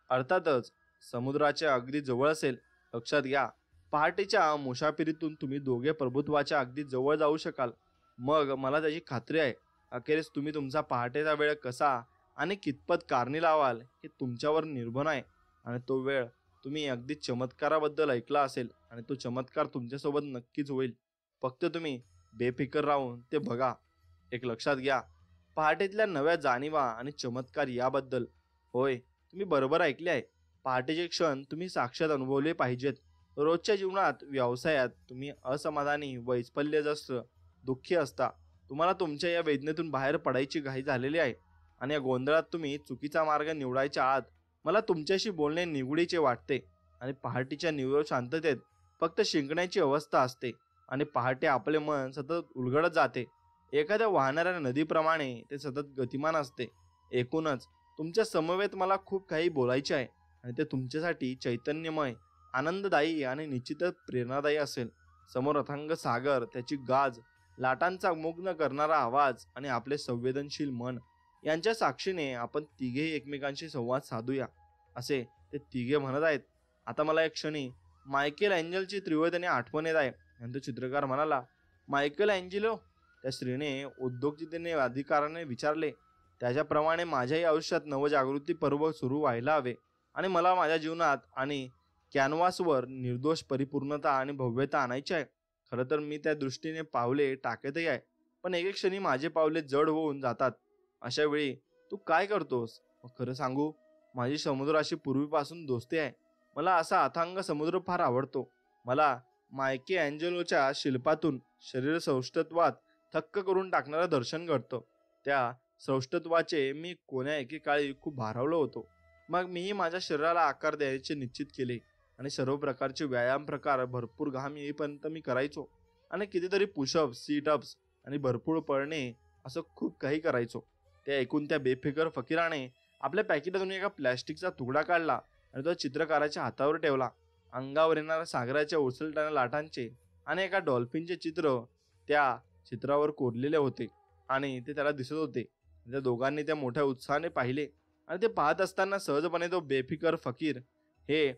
अर्थातच समुद्राच्या अगदी जवळ असेल. लक्षात घ्या, पहाटेच्या मुसाफिरीतून तुम्ही दोघे प्रभुत्वाच्या अगदी जवळ जाऊ शकाल. मग मला त्याची खात्री आहे अखेरीस तुम्ही तुमचा पहाटेचा वेळ कसा आणि कितपत कारणी लावाल हे तुमच्यावर निर्भर आहे आणि तो वेळ तुम्ही अगदी चमत्काराबद्दल ऐकला असेल आणि तो चमत्कार तुमच्यासोबत नक्कीच होईल. फक्त तुम्ही बेफिकर राहून ते बघा. एक लक्षात घ्या, पहाटेतल्या नव्या जाणीवा आणि चमत्कार याबद्दल. होय, तुम्ही बरोबर ऐकले आहे. पहाटेचे क्षण तुम्ही साक्षात अनुभवले पाहिजेत. रोजच्या जीवनात, व्यवसायात तुम्ही असमाधानी, वैफल्यग्रस्त, दुःखी असता. तुम्हाला तुमच्या या वेदनेतून बाहेर पडायची घाई झालेली आहे आणि या गोंधळात तुम्ही चुकीचा मार्ग निवडायच्या आत मला तुमच्याशी बोलणे निगडीचे वाटते आणि पहाटेच्या निव्वळ शांततेत फक्त शिंकण्याची अवस्था असते आणि पहाटे आपले मन सतत उलगडत जाते. एखाद्या वाहणाऱ्या नदीप्रमाणे ते सतत गतिमान असते. एकूणच तुमच्या समवेत मला खूप काही बोलायचे आहे आणि ते तुमच्यासाठी चैतन्यमय, आनंददायी आणि निश्चितच प्रेरणादायी असेल. समोर अथांग सागर, त्याची गाज, लाटांचा मुग्न करणारा आवाज आणि आपले संवेदनशील मन यांच्या साक्षीने आपण तिघेही एकमेकांशी संवाद साधूया, असे ते तिघे म्हणत आहेत. आता मला एक क्षणी मायकेल अँजेलची त्रिवेदने आठवण येत आहे. नंतर चित्रकार म्हणाला, मायकेल अँजेलो? त्या स्त्रीने उद्योगचितेने अधिकाराने विचारले. त्याच्याप्रमाणे माझ्याही आयुष्यात नवजागृती पर्व सुरू व्हायला हवे आणि मला माझ्या जीवनात आणि कॅनव्हासवर निर्दोष परिपूर्णता आणि भव्यता आणायची आहे. खरं तर मी त्या दृष्टीने पावले टाकतही आहे, पण एक क्षणी माझे पावले जड होऊन जातात. अशा वेळी तू काय करतोस? खरं सांगू, माझी समुद्राशी पूर्वीपासून दोस्ती आहे. मला असा अथांग समुद्र फार आवडतो. मला मायके अँजेलोच्या शिल्पातून शरीर सौष्ठत्वात थक्क करून टाकणारं दर्शन घडतं. त्या सौष्ठत्वाचे मी कोण्या एकेकाळी खूप भारावलो होतो. मग मीही माझ्या शरीराला आकार द्यायचे निश्चित केले आणि सर्व प्रकारचे व्यायाम प्रकार भरपूर घाम येईपर्यंत मी करायचो आणि कितीतरी पुशअप्स, सीटअप्स आणि भरपूर पळणे असं खूप काही करायचो. ते ऐकून त्या बेफिकर फकीराने आपल्या पॅकेटातून एका प्लॅस्टिकचा तुकडा काढला आणि तो चित्रकाराच्या हातावर ठेवला. अंगावर येणाऱ्या सागराच्या उसळत्या लाटांचे आणि एका डॉल्फिनचे चित्र त्या चित्रावर कोरलेले होते आणि ते त्याला दिसत होते. त्या दोघांनी त्या मोठ्या उत्साहाने पाहिले आणि ते पाहत असताना सहजपणे तो बेफिकर फकीर हे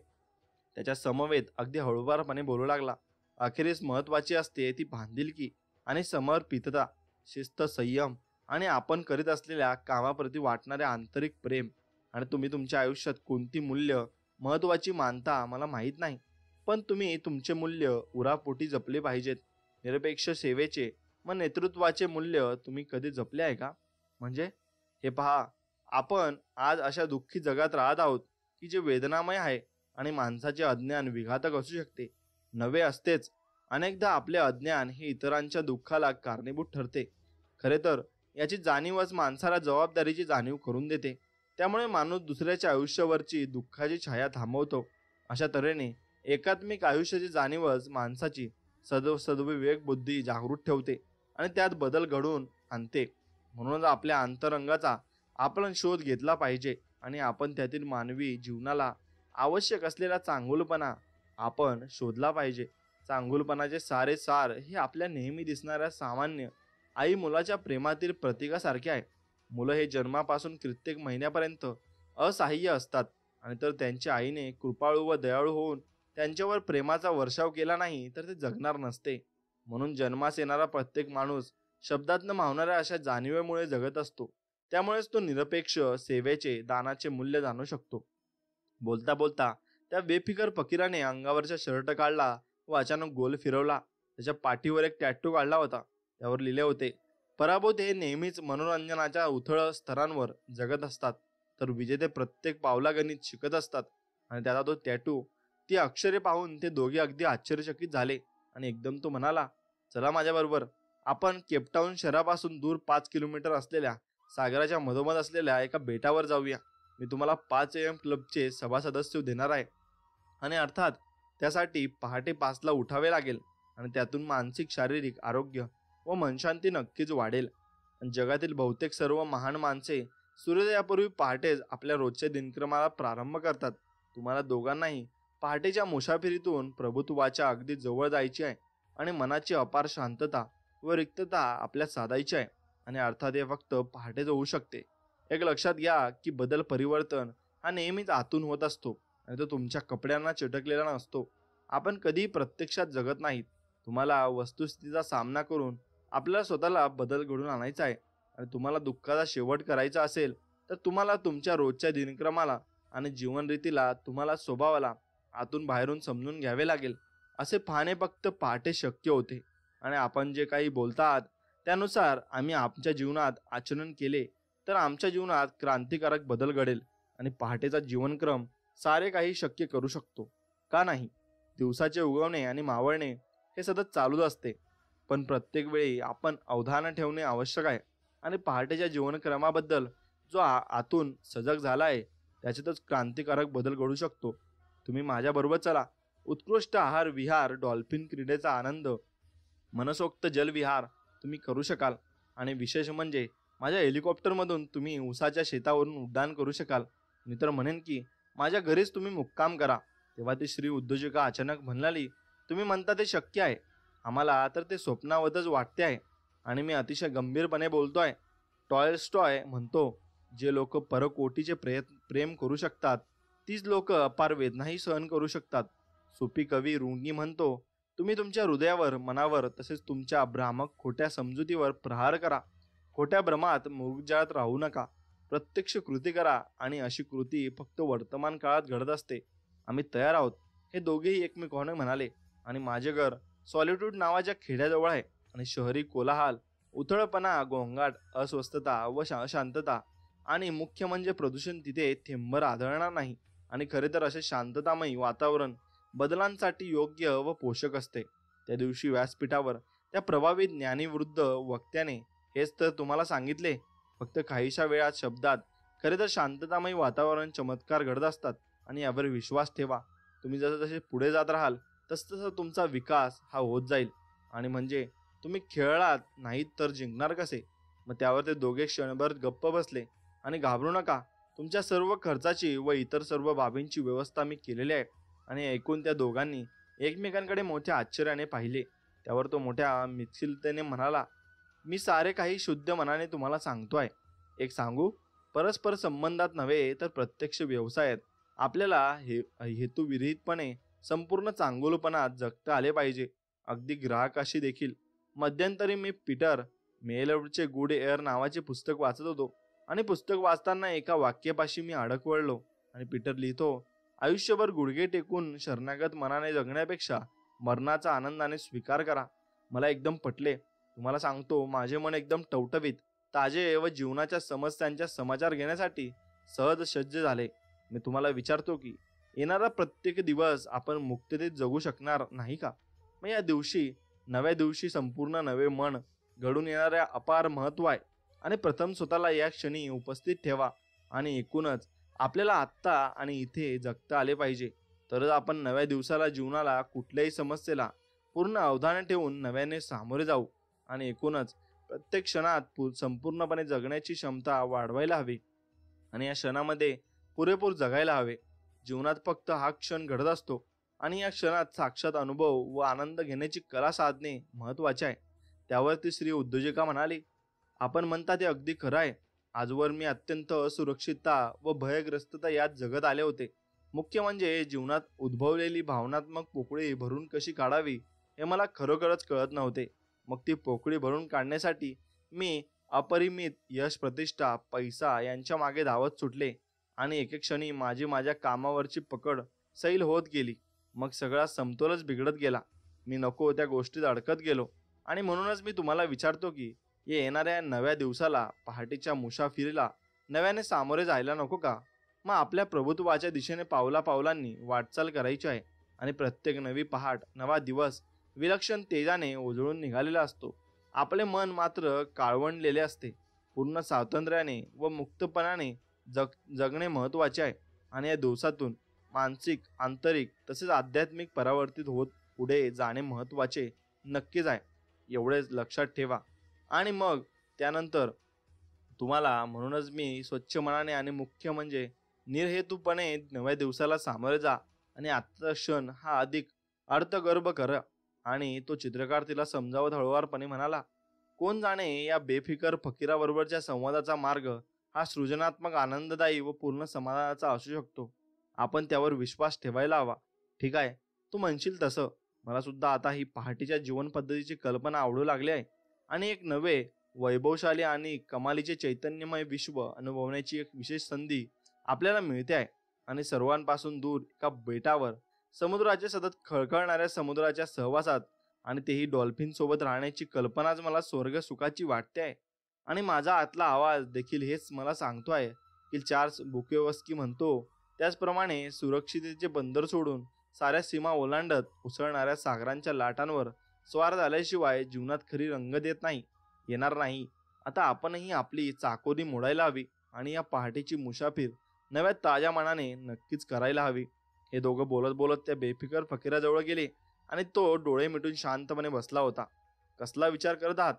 त्याच्या समवेत अगदी हळूवारपणे बोलू लागला. अखेरीस महत्वाची असते ती बांधिलकी आणि समर्पितता, शिस्त, संयम आणि आपण करीत असलेल्या कामाप्रती वाटणारे आंतरिक प्रेम आणि तुम्ही तुमच्या आयुष्यात कोणती मूल्य महत्वाची मानता मला माहीत नाही, पण तुम्ही तुमचे मूल्य उरापोटी जपले पाहिजेत. निरपेक्ष सेवेचे मग नेतृत्वाचे मूल्य तुम्ही कधी जपले आहे का? म्हणजे हे पहा, आपण आज अशा दुःखी जगात राहत आहोत की जे वेदनामय आहे आणि माणसाचे अज्ञान विघातक असू शकते. नवे असतेच. अनेकदा आपले अज्ञान हे इतरांच्या दुःखाला कारणीभूत ठरते. खरे तर याची जाणीवच माणसाला जबाबदारीची जाणीव करून देते. त्यामुळे माणूस दुसऱ्याच्या आयुष्यावरची दुःखाची छाया थांबवतो. अशा तऱ्हेने एकात्मिक आयुष्याची जाणीवच माणसाची सद्विवेक बुद्धी जागृत ठेवते आणि त्यात बदल घडवून आणते. म्हणूनच आपल्या अंतरंगाचा आपण शोध घेतला पाहिजे आणि आपण त्यातील मानवी जीवनाला आवश्यक असलेला चांगुलपणा आपण शोधला पाहिजे. चांगुलपणाचे सारे सार हे आपल्या नेहमी दिसणाऱ्या सामान्य आई मुलाच्या प्रेमातील प्रतीकासारखे आहे. मुलं हे जन्मापासून कित्येक महिन्यापर्यंत असहाय्य असतात आणि तर त्यांच्या आईने कृपाळू व दयाळू होऊन त्यांच्यावर प्रेमाचा वर्षाव केला नाही तर ते जगणार नसते. म्हणून जन्मास येणारा प्रत्येक माणूस शब्दात न मावणाऱ्या अशा जाणीवेमुळे जगत असतो. त्यामुळेच तो निरपेक्ष सेवेचे दानाचे मूल्य जाणू शकतो. बोलता बोलता त्या बेफिकर फकीराने अंगावरचा शर्ट काढला व अचानक गोल फिरवला. त्याच्या पाठीवर एक टॅटू काढला होता. त्यावर लिहिले होते, पराभूत हे नेहमीच मनोरंजनाच्या उथळ स्तरांवर जगत असतात, तर विजेते प्रत्येक पावलागणित शिकत असतात. आणि त्याचा तो टॅटू, ती अक्षरे पाहून ते दोघे अगदी आश्चर्यचकित झाले आणि एकदम तो म्हणाला, चला माझ्याबरोबर. आपण केपटाऊन शहरापासून दूर 5 किलोमीटर असलेल्या सागराच्या मधोमध असलेल्या एका बेटावर जाऊया. मी तुम्हाला 5 AM क्लबचे सभा सदस्य देणार आहे आणि अर्थात त्यासाठी पहाटे 5ला उठावे लागेल आणि त्यातून मानसिक शारीरिक आरोग्य व मनशांती नक्कीच वाढेल. आणि जगातील बहुतेक सर्व महान माणसे सूर्योदयापूर्वी पहाटेच आपल्या रोजच्या दिनक्रमाला प्रारंभ करतात. तुम्हाला दोघांनाही पहाटेच्या मुसाफिरीतून प्रभुत्वाच्या अगदी जवळ जायची आहे आणि मनाची अपार शांतता व रिक्तता आपल्यात साधायची आहे. आणि अर्थात हे फक्त पहाटेच होऊ शकते. एक लक्षात घ्या की बदल परिवर्तन हा नेहमीच आतून होत असतो आणि तो तुमच्या कपड्यांना चिटकलेला नसतो. आपण कधीही प्रत्यक्षात जगत नाहीत. तुम्हाला वस्तुस्थितीचा सामना करून आपल्याला स्वतःला बदल घडवून आणायचा आहे. आणि तुम्हाला दुःखाचा शेवट करायचा असेल तर तुम्हाला तुमच्या रोजच्या दिनक्रमाला आणि जीवनरीतीला तुम्हाला स्वभावाला आतून बाहेरून समजून घ्यावे लागेल. असे पाहणे फक्त पहाटे शक्य होते. आणि आपण जे काही बोलतात त्यानुसार आम्ही आमच्या जीवनात आचरण केले तर आमच्या जीवनात क्रांतिकारक बदल घडेल आणि पहाटेचा जीवनक्रम सारे काही शक्य करू शकतो. का नाही? दिवसाचे उगवणे आणि मावळणे हे सतत चालूच असते, पण प्रत्येक वेळी आपण अवधान ठेवणे आवश्यक आहे. आणि पहाटेच्या जीवनक्रमाबद्दल जो आतून सजग झाला आहे त्याच्यातच क्रांतिकारक बदल घडू शकतो. तुम्ही माझ्याबरोबर चला. उत्कृष्ट आहार विहार, डॉल्फिन क्रीडेचा आनंद, मनसोक्त जलविहार तुम्ही करू शकाल. आणि विशेष म्हणजे माझ्या हेलिकॉप्टरमधून तुम्ही ऊसाच्या शेतावरून उड्डाण करू शकाल. मी तर म्हणेन की माझ्या घरीच तुम्ही मुक्काम करा. तेव्हा ती स्त्री उद्योजिका अचानक म्हणाली, तुम्ही म्हणता ते शक्य आहे, आम्हाला तर ते स्वप्नावतच वाटते आहे. आणि मी अतिशय गंभीरपणे बोलतोय. टॉयस्टॉय म्हणतो, जे लोक परकोटीचे प्रेम करू शकतात तीच लोक अपार वेदनाही सहन करू शकतात. सुफी कवी रुंगी म्हणतो, तुम्ही तुमच्या हृदयावर, मनावर तसेच तुमच्या भ्रामक खोट्या समजुतीवर प्रहार करा. खोट्या भ्रमात मृगजळात राहू नका. प्रत्यक्ष कृती करा आणि अशी कृती फक्त वर्तमान काळात घडत असते. आम्ही तयार आहोत, हे दोघेही एकमेकांना म्हणाले. आणि माझे घर सॉलिट्यूड नावाच्या खेड्याजवळ आहे आणि शहरी कोलाहल, उथळपणा, गोंगाट, अस्वस्थता व अशांतता आणि मुख्य म्हणजे प्रदूषण तिथे थेंबर आढळणार नाही. आणि खरे तर असे शांततामयी वातावरण बदलांसाठी योग्य व पोषक असते. त्या दिवशी व्यासपीठावर त्या प्रभावित ज्ञानीवृद्ध वक्त्याने हेच तर तुम्हाला सांगितले. फक्त काहीशा वेळात शब्दात खरे तर शांततामयी वातावरण चमत्कार घडत असतात आणि यावर विश्वास ठेवा. तुम्ही जसे पुढे जात राहाल तसं तुमचा विकास हा होत जाईल. आणि म्हणजे तुम्ही खेळलात नाहीत तर जिंकणार कसे? मग त्यावर ते दोघे क्षणभर गप्प बसले. आणि घाबरू नका, तुमच्या सर्व खर्चाची व इतर सर्व बाबींची व्यवस्था मी केलेली आहे. आणि ऐकून त्या दोघांनी एकमेकांकडे मोठ्या आश्चर्याने पाहिले. त्यावर तो मोठ्या मिथिलतेने म्हणाला, मी सारे काही शुद्ध मनाने तुम्हाला सांगतो आहे. एक सांगू, परस्पर संबंधात नव्हे तर प्रत्यक्ष व्यवसायात आपल्याला हेतुविरहितपणे संपूर्ण चांगुलपणात जगता आले पाहिजे, अगदी ग्राहकाशी देखील. मध्यंतरी मी पीटर मेलवरचे गुड एअर नावाचे पुस्तक वाचत होतो आणि पुस्तक वाचताना एका वाक्यापाशी मी अडकवळलो. आणि पीटर लिहितो, आयुष्यभर गुडघे टेकून शरणागत मनाने जगण्यापेक्षा मरणाचा आनंदाने स्वीकार करा. मला एकदम पटले. तुम्हाला सांगतो, माझे मन एकदम टवटवीत, ताजे व जीवनाच्या समस्यांचा समाचार घेण्यासाठी सहज सज्ज झाले. मी तुम्हाला विचारतो की येणारा प्रत्येक दिवस आपण मुक्ततेत जगू शकणार नाही का? मग या दिवशी, नव्या दिवशी संपूर्ण नवे मन घडून येणाऱ्या अपार महत्व आहे. आणि प्रथम स्वतःला या क्षणी उपस्थित ठेवा. आणि एकूणच आपल्याला आत्ता आणि इथे जगता आले पाहिजे. तरच आपण नव्या दिवसाला, जीवनाला, कुठल्याही समस्येला पूर्ण अवधान ठेवून नव्याने सामोरे जाऊ. आणि एकूणच प्रत्येक क्षणात संपूर्णपणे जगण्याची क्षमता वाढवायला हवी आणि या क्षणामध्ये पुरेपूर जगायला हवे. जीवनात फक्त हा क्षण घडत असतो आणि या क्षणात साक्षात अनुभव व आनंद घेण्याची कला साधणे महत्वाचे आहे. त्यावरती श्री उद्योजिका म्हणाली, आपण म्हणता ते अगदी खरं आहे. आजवर मी अत्यंत असुरक्षितता व भयग्रस्तता यात जगत आले होते. मुख्य म्हणजे जीवनात उद्भवलेली भावनात्मक पोकळी भरून कशी काढावी हे मला खरोखरच कळत नव्हते. मग ती पोकळी भरून काढण्यासाठी मी अपरिमित यश, प्रतिष्ठा, पैसा यांच्या मागे धावत सुटले आणि एके क्षणी माझ्या कामावरची पकड सैल होत गेली. मग सगळा समतोलच बिघडत गेला. मी नको त्या गोष्टीत अडकत गेलो. आणि म्हणूनच मी तुम्हाला विचारतो की येणाऱ्या नव्या दिवसाला, पहाटेच्या मुसाफिरीला नव्याने सामोरे जायला नको का? मग आपल्या प्रभुत्वाच्या दिशेने पावला पावलांनी वाटचाल करायची आहे. आणि प्रत्येक नवी पहाट, नवा दिवस विलक्षण तेजाने उजळून निघालेला असतो. आपले मन मात्र काळवंडलेले असते. पूर्ण स्वातंत्र्याने व मुक्तपणाने जगणे महत्वाचे आहे. आणि या दिवसातून मानसिक, आंतरिक तसेच आध्यात्मिक परावर्तित होत पुढे जाणे महत्वाचे नक्कीच आहे. एवढेच लक्षात ठेवा. आणि मग त्यानंतर तुम्हाला, म्हणूनच मी स्वच्छ मनाने आणि मुख्य म्हणजे निर्हेतुपणे नव्या दिवसाला सामोरे जा आणि आजचा क्षण हा अधिक अर्थगर्भ करा. आणि तो चित्रकार तिला समजावत हळुवारपणे म्हणाला, कोण जाणे या बेफिकर फकीराबरोबरच्या संवादाचा मार्ग हा सृजनात्मक, आनंददायी व पूर्ण समाधानाचा असू शकतो. आपण त्यावर विश्वास ठेवायला हवा. ठीक आहे, तू म्हणशील तसं. मला सुद्धा आता ही पहाटेच्या जीवन पद्धतीची कल्पना आवडू लागली आहे आणि एक नवे, वैभवशाली आणि कमालीचे चैतन्यमय विश्व अनुभवण्याची एक विशेष संधी आपल्याला मिळते आहे. आणि सर्वांपासून दूर एका बेटावर, समुद्राच्या सतत खळखळणाऱ्या समुद्राच्या सहवासात, आणि तेही डॉल्फिन सोबत राहण्याची कल्पनाच मला स्वर्ग सुखाची वाटते आहे. आणि माझा आतला आवाज देखील हेच मला सांगतो आहे की चार्ल्स बुकेवस्की म्हणतो त्याचप्रमाणे, सुरक्षिततेचे बंदर सोडून साऱ्या सीमा ओलांडत उसळणाऱ्या सागरांच्या लाटांवर स्वार झाल्याशिवाय जीवनात खरी रंगत येणार नाही. आता आपणही आपली चाकोरी मोडायला हवी आणि या पहाटेची मुसाफिर नव्या ताज्या मनाने नक्कीच करायला हवी. हे दोघं बोलत बोलत त्या बेफिकर फकीराजवळ गेले आणि तो डोळे मिटून शांतपणे बसला होता. कसला विचार करत आहात?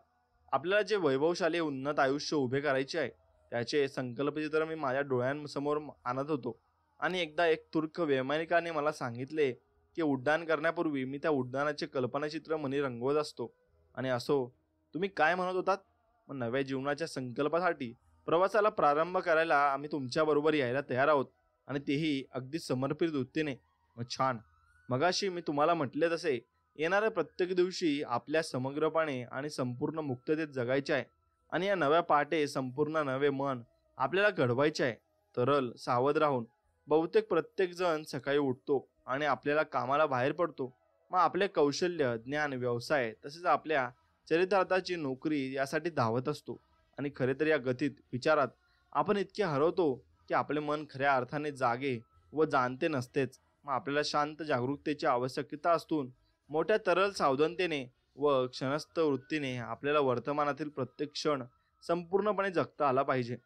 आपल्याला जे वैभवशाली, उन्नत आयुष्य उभे करायचे आहे त्याचे संकल्पचित्र मी माझ्या डोळ्यांसमोर आणत होतो. आणि एकदा एक तुर्क वैमानिकाने मला सांगितले की उड्डाण करण्यापूर्वी मी त्या उड्डाणाचे कल्पनाचित्र मनी रंगवत असतो. आणि असो, तुम्ही काय म्हणत होतात? मग नव्या जीवनाच्या संकल्पासाठी प्रवासाला प्रारंभ करायला आम्ही तुमच्या बरोबर यायला तयार आहोत, आणि तेही अगदी समर्पित वृत्तीने. मग छान. मगाशी मी तुम्हाला म्हटले तसे येणाऱ्या प्रत्येक दिवशी आपल्या समग्रपणे आणि संपूर्ण मुक्ततेत जगायचे आहे. आणि या नव्या पहाटे संपूर्ण नवे मन आपल्याला घडवायचे आहे. तरल, सावध राहून. बहुतेक प्रत्येक जण सकाळी उठतो आणि आपल्याला कामाला बाहेर पडतो. मग आपले कौशल्य, ज्ञान, व्यवसाय तसेच आपल्या चरितार्थाची नोकरी यासाठी धावत असतो. आणि खरे तर या गतीत, विचारात आपण इतके हरवतो की आपले मन खऱ्या अर्थाने जागे व जाणते नसतेच. मग आपल्याला शांत जागरूकतेची आवश्यकता असून मोठ्या तरल सावधानतेने व क्षणस्थ वृत्तीने आपल्याला वर्तमानातील प्रत्येक क्षण संपूर्णपणे जगता आला पाहिजे.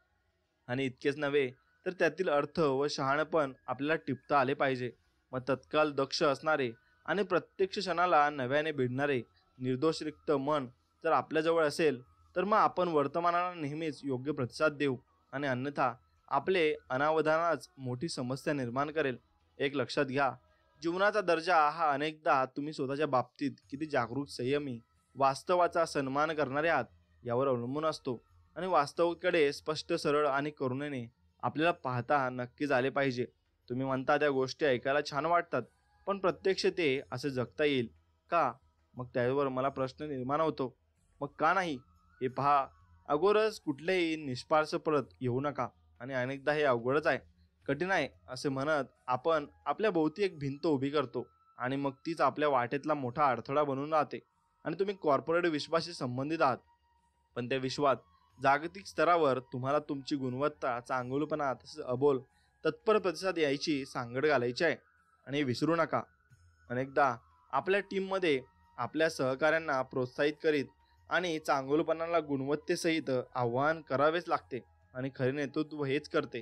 आणि इतकेच नव्हे तर त्यातील अर्थ व शहाणपण आपल्याला टिपता आले पाहिजे. मग तत्काल दक्ष असणारे आणि प्रत्यक्ष क्षणाला नव्याने भिडणारे निर्दोष रिक्त मन जर आपल्याजवळ असेल तर मग आपण वर्तमानाला नेहमीच योग्य प्रतिसाद देऊ. आणि अन्यथा आपले अनावधानाच मोठी समस्या निर्माण करेल. एक लक्षात घ्या, जीवनाचा दर्जा हा अनेकदा तुम्ही स्वतःच्या बाबतीत किती जागरूक, संयमी, वास्तवाचा सन्मान करणारे आहात यावर अवलंबून असतो. आणि वास्तवाकडे स्पष्ट, सरळ आणि करुणेने आपल्याला पाहता नक्कीच आले पाहिजे. तुम्ही म्हणता त्या गोष्टी ऐकायला छान वाटतात, पण प्रत्यक्ष ते असे जगता येईल का? मग त्यावर मला प्रश्न निर्माण होतो, मग का नाही? हे पहा, अगोदरच कुठलेही निष्पार्श परत येऊ नका. आणि अनेकदा हे अवघडच आहे, कठीण आहे असे म्हणत आपण आपल्या भोवती एक भिंत उभी करतो आणि मग तीच आपल्या वाटेतला मोठा अडथळा बनून राहते. आणि तुम्ही कॉर्पोरेट विश्वाशी संबंधित आहात, पण त्या विश्वात जागतिक स्तरावर तुम्हाला तुमची गुणवत्ता, चांगुलपणा तसेच अबोल तत्पर प्रतिसाद यायची सांगड घालायची आहे. आणि हे विसरू नका, अनेकदा आपल्या टीममध्ये आपल्या सहकाऱ्यांना प्रोत्साहित करीत आणि चांगुलपणाला गुणवत्तेसहित आव्हान करावेच लागते. आणि खरे नेतृत्व हेच करते.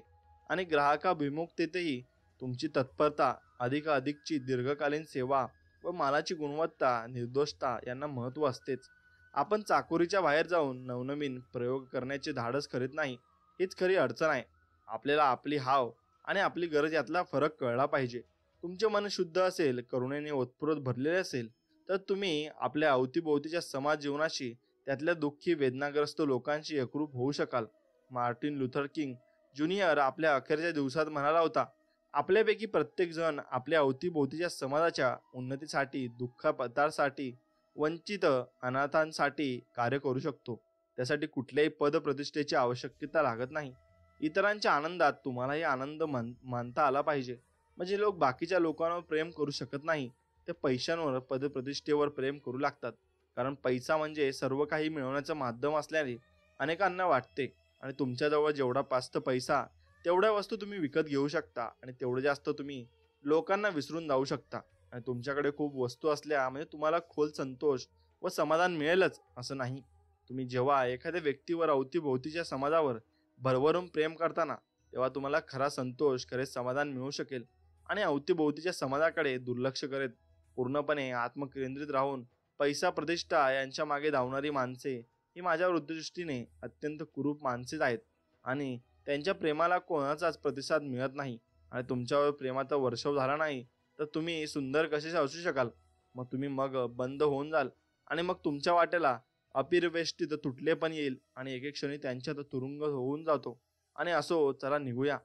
आणि ग्राहकाभिमुखतेतही तुमची तत्परता, अधिकाधिकची दीर्घकालीन सेवा व मालाची गुणवत्ता, निर्दोषता यांना महत्त्व असतेच. आपण चाकोरीच्या बाहेर जाऊन नवनवीन प्रयोग करण्याचे धाडस करीत नाही, हीच खरी अडचण आहे. आपल्याला आपली हाव आणि आपली गरज यातला फरक कळला पाहिजे. तुमचे मन शुद्ध असेल, करुणेने ओतप्रोत भरलेले असेल, तर तुम्ही आपल्या अवतीभोवतीच्या समाज जीवनाशी, त्यातल्या दुःखी वेदनाग्रस्त लोकांशी एकरूप होऊ शकाल. मार्टिन लुथर किंग ज्युनियर आपल्या अखेरच्या दिवसात म्हणाला होता, आपल्यापैकी प्रत्येक जण आपल्या अवतीभोवतीच्या समाजाच्या उन्नतीसाठी, दुःखपतासाठी, वंचित अनाथांसाठी कार्य करू शकतो. त्यासाठी कुठल्याही पदप्रतिष्ठेची आवश्यकता लागत नाही. इतरांच्या आनंदात तुम्हालाही आनंद मानता आला पाहिजे. म्हणजे लोक बाकीच्या लोकांवर प्रेम करू शकत नाही, ते पैशांवर, पदप्रतिष्ठेवर प्रेम करू लागतात. कारण पैसा म्हणजे सर्व काही मिळवण्याचं माध्यम असल्याने अनेकांना वाटते. आणि तुमच्याजवळ जेवढा जास्त पैसा, तेवढ्या वस्तू तुम्ही विकत घेऊ शकता आणि तेवढं जास्त तुम्ही लोकांना विसरून जाऊ शकता. आणि तुमच्याकडे खूप वस्तू असल्या म्हणजे तुम्हाला खोल संतोष व समाधान मिळेलच असं नाही. तुम्ही जेव्हा एखाद्या व्यक्तीवर, अवतीभोवतीच्या समाजावर भरभरून प्रेम करताना, तेव्हा तुम्हाला खरा संतोष, खरे समाधान मिळू शकेल. आणि अवतीभोवतीच्या समाजाकडे दुर्लक्ष करत पूर्णपणे आत्मकेंद्रित राहून पैसा, प्रतिष्ठा यांच्या मागे धावणारी माणसे ही माझ्या वृत्तदृष्टीने अत्यंत कुरूप माणसेच आहेत. आणि त्यांच्या प्रेमाला कोणाचाच प्रतिसाद मिळत नाही. आणि तुमच्यावर प्रेमाचा वर्षाव झाला नाही तर तुम्ही सुंदर कसे असू शकाल? मग बंद होऊन जाल. आणि मग तुमच्या वाटेला अपिरवेष्टित तुटले पण येईल आणि एके क्षणी त्यांच्यात तुरुंग होऊन जातो. आणि असो, चला निघूया,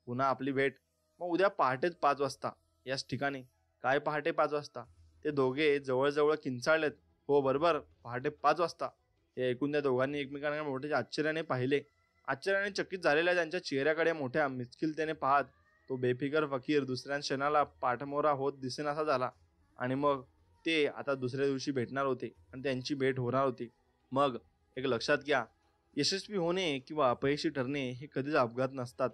पुन्हा आपली भेट. मग उद्या पहाटेच 5 वाजता याच ठिकाणी. काय पहाटे 5 वाजता? ते दोघे जवळजवळ किंचाळलेत. हो बरोबर, पहाटे 5 वाजता. हे ऐकून त्या दोघांनी एकमेकांना मोठ्या आश्चर्याने पाहिले. आश्चर्याने चकित झालेल्या त्यांच्या चेहऱ्याकडे मोठ्या मिचकिलतेने पाहत तो बेफिकर फकीर दुसऱ्या क्षणाला पाठमोरा होत दिसेनासा झाला. आणि मग ते आता दुसऱ्या दिवशी भेटणार होते आणि त्यांची भेट होणार होती. मग एक लक्षात घ्या, यशस्वी होणे किंवा अपयशी ठरणे हे कधीच अपघात नसतात.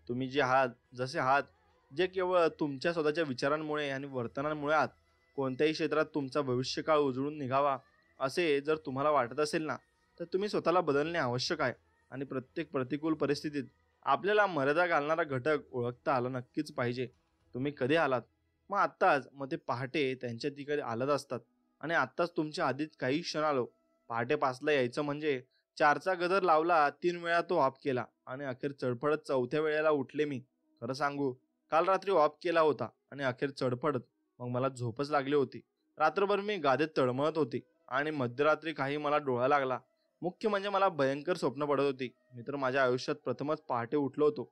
तुम्ही जे आहात, जसे आहात, जे केवळ तुमच्या स्वतःच्या विचारांमुळे आणि वर्तनांमुळे आहात. कोणत्याही क्षेत्रात तुमचा भविष्यकाळ उजळून निघावा असे जर तुम्हाला वाटत असेल ना, तर तुम्ही स्वतःला बदलणे आवश्यक आहे. आणि प्रत्येक प्रतिकूल परिस्थितीत आपल्याला मर्यादा घालणारा घटक ओळखता आला नक्कीच पाहिजे. तुम्ही कधी आलात? मग आत्ताच. मग ते पहाटे त्यांच्या तिकडे आलत असतात. आणि आत्ताच तुमच्या आधीच काही क्षण आलो. पहाटे 5ला यायचं म्हणजे 4चा गजर लावला, 3 वेळा तो ऑफ केला आणि अखेर चडपडत 4थ्या वेळेला उठले मी. खरं सांगू, काल रात्री ऑफ केला होता आणि अखेर चडपडत मग मला झोपच लागली होती. रात्रभर मी गादीत तळमळत होती आणि मध्यरात्री काही मला डोळा लागला. मुख्य म्हणजे मला भयंकर स्वप्न पडत होती. मी तर माझ्या आयुष्यात प्रथमच पहाटे उठलो होतो.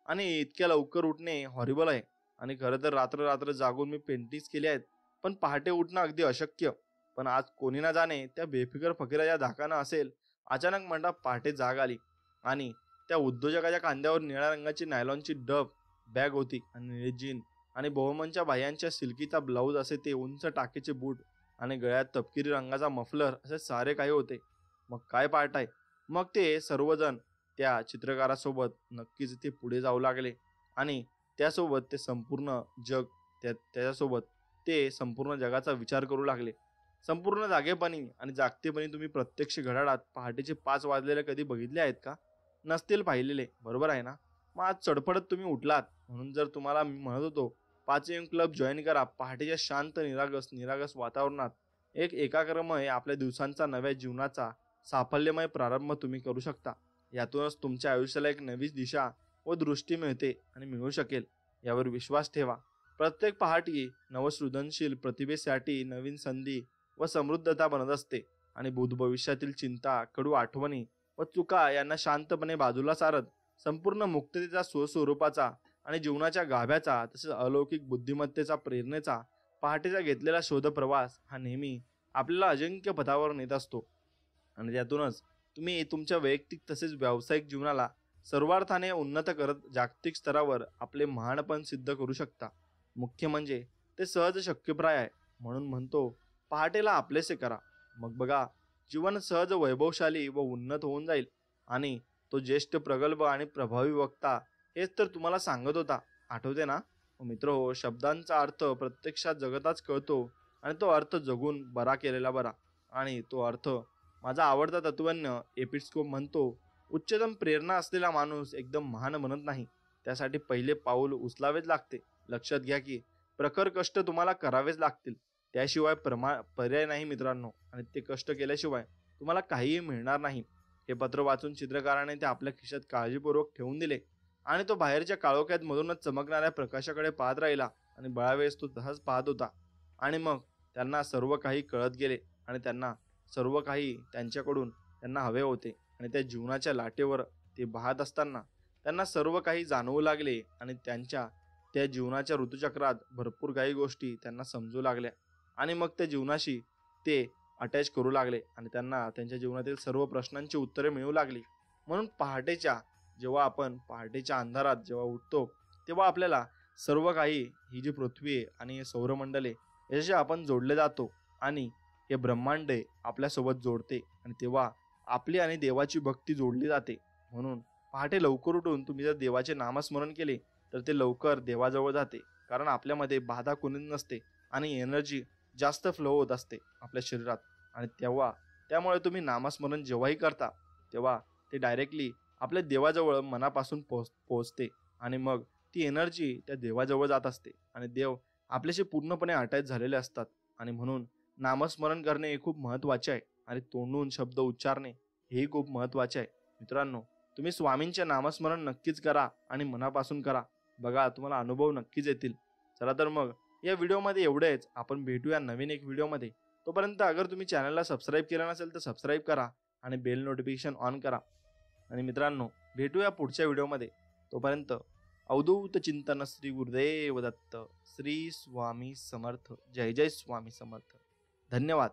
आणि इतक्या लवकर उठणे हॉरिबल आहे. आणि खरं तर रात्र रात्र जागून मी पेंटिंग्स केली आहेत, पण पहाटे उठणं अगदी अशक्य. पण आज कोणी ना जाणे त्या बेफिकर फकीराच्या धाकानं असेल, अचानक मला पहाटे जाग आली. आणि त्या उद्योजकाच्या खांद्यावर निळ्या रंगाची नायलॉनची डब बॅग होती आणि निळी जीन आणि बहुमनच्या बाह्यांच्या सिल्कीचा ब्लाऊज, असे ते उंच टाकीचे बूट आणि गळ्यात तपकिरी रंगाचा मफलर, असे सारे काही होते. मग काय पार्ट आहे? मग ते सर्वजण त्या चित्रकारासोबत नक्कीच ते पुढे जाऊ लागले. आणि त्यासोबत ते संपूर्ण जग, त्याच्यासोबत ते संपूर्ण जगाचा विचार करू लागले. संपूर्ण जागेपणी आणि जागतेपणी तुम्ही प्रत्यक्ष घड्याळात पहाटेचे 5 वाजलेले कधी बघितले आहेत का? नसतील पाहिलेले, बरोबर आहे ना? मग आज चडपडत तुम्ही उठलात. म्हणून जर तुम्हाला मी म्हणत होतो 5 AM क्लब जॉईन करा, पहाटेच्या शांत निरागस वातावरणात एक एकाग्रमय आपल्या दिवसांचा, नव्या जीवनाचा साफल्यमय प्रारंभ तुम्ही करू शकता. यातूनच तुमच्या आयुष्याला एक नवी दिशा व दृष्टी मिळते आणि मिळू शकेल, यावर विश्वास ठेवा. प्रत्येक पहाटे नवसृजनशील प्रतिभेसाठी नवीन संधी व समृद्धता बनत असते. आणि भूतभविष्यातील चिंता, कडू आठवणी व चुका यांना शांतपणे बाजूला सारत संपूर्ण मुक्ततेचा, स्वस्वरूपाचा आणि जीवनाच्या गाभ्याचा, तसेच अलौकिक बुद्धिमत्तेचा, प्रेरणेचा पहाटेचा घेतलेला शोधप्रवास हा नेहमी आपल्याला अजिंक्य पथावर नेत असतो. आणि त्यातूनच तुम्ही तुमच्या वैयक्तिक तसेच व्यावसायिक जीवनाला सर्वार्थाने उन्नत करत जागतिक स्तरावर आपले महानपण सिद्ध करू शकता. मुख्य म्हणजे ते सहज शक्यप्राय आहे. म्हणून म्हणतो, पहाटेला आपलेसे करा. मग बघा, जीवन सहज वैभवशाली व उन्नत होऊन जाईल. आणि तो ज्येष्ठ प्रगल्भ आणि प्रभावी वक्ता हेच तर तुम्हाला सांगत होता, आठवते ना? मित्र, शब्दांचा अर्थ प्रत्यक्षात जगताच कळतो आणि तो अर्थ जगून बरा केलेला बरा. आणि तो अर्थ माझा आवडता तत्वज्ञ एपिस्कोप म्हणतो, उच्चतम प्रेरणा असलेला माणूस एकदम महान बनत नाही. त्यासाठी पहिले पाऊल उचलावेच लागते. लक्षात घ्या की प्रखर कष्ट तुम्हाला करावेच लागतील. त्याशिवाय पर्याय नाही मित्रांनो. आणि ते कष्ट केल्याशिवाय तुम्हाला काहीही मिळणार नाही. हे पत्र वाचून चित्रकाराने ते आपल्या खिशात काळजीपूर्वक ठेवून दिले आणि तो बाहेरच्या काळोख्यात मधूनच चमकणाऱ्या प्रकाशाकडे पाहत राहिला. आणि बळावेळेस तो तसाच पाहत होता. आणि मग त्यांना सर्व काही कळत गेले आणि त्यांना सर्व काही त्यांच्याकडून त्यांना हवे होते. आणि त्या जीवनाच्या लाटेवर ते वाहत असताना त्यांना सर्व काही जाणवू लागले आणि त्यांच्या त्या जीवनाच्या ऋतुचक्रात भरपूर काही गोष्टी त्यांना समजू लागल्या. आणि मग त्या जीवनाशी ते अटॅच करू लागले आणि त्यांना त्यांच्या जीवनातील सर्व प्रश्नांची उत्तरे मिळू लागली. म्हणून जेव्हा आपण पहाटेच्या अंधारात जेव्हा उठतो, तेव्हा आपल्याला सर्व काही, ही जी पृथ्वी आहे आणि हे सौरमंडल आहे, याच्याशी आपण जोडले जातो आणि हे ब्रह्मांड आहे आपल्यासोबत जोडते. आणि तेव्हा आपली आणि देवाची भक्ती जोडली जाते. म्हणून पहाटे लवकर उठून तुम्ही जर देवाचे नामस्मरण केले तर ते लवकर देवाजवळ जाते. कारण आपल्यामध्ये बाधा कोणी नसते आणि एनर्जी जास्त फ्लो होत असते आपल्या शरीरात. आणि त्यामुळे तुम्ही नामस्मरण जेव्हाही करता तेव्हा ते डायरेक्टली आपल्या देवाजवळ मनापासून पोहोचते. आणि मग ती एनर्जी त्या देवाजवळ जात असते आणि देव आपल्याशी पूर्णपणे अटॅच झालेले असतात. आणि म्हणून नामस्मरण करणे हे खूप महत्त्वाचे आहे. आणि तोंडून शब्द उच्चारणे हेही खूप महत्त्वाचे आहे. मित्रांनो, तुम्ही स्वामींचे नामस्मरण नक्कीच करा आणि मनापासून करा. बघा, तुम्हाला अनुभव नक्कीच येतील. चला तर मग या व्हिडिओमध्ये एवढेच. आपण भेटूया नवीन एक व्हिडिओमध्ये. तोपर्यंत अगर तुम्ही चॅनलला सबस्क्राईब केलं नसेल तर सबस्क्राईब करा आणि बेल नोटिफिकेशन ऑन करा. आणि मित्रांनो, भेटूया पुढच्या व्हिडिओमध्ये. तोपर्यंत अवधूत चिंतन श्री गुरुदेव दत्त. श्री स्वामी समर्थ. जय जय स्वामी समर्थ. धन्यवाद.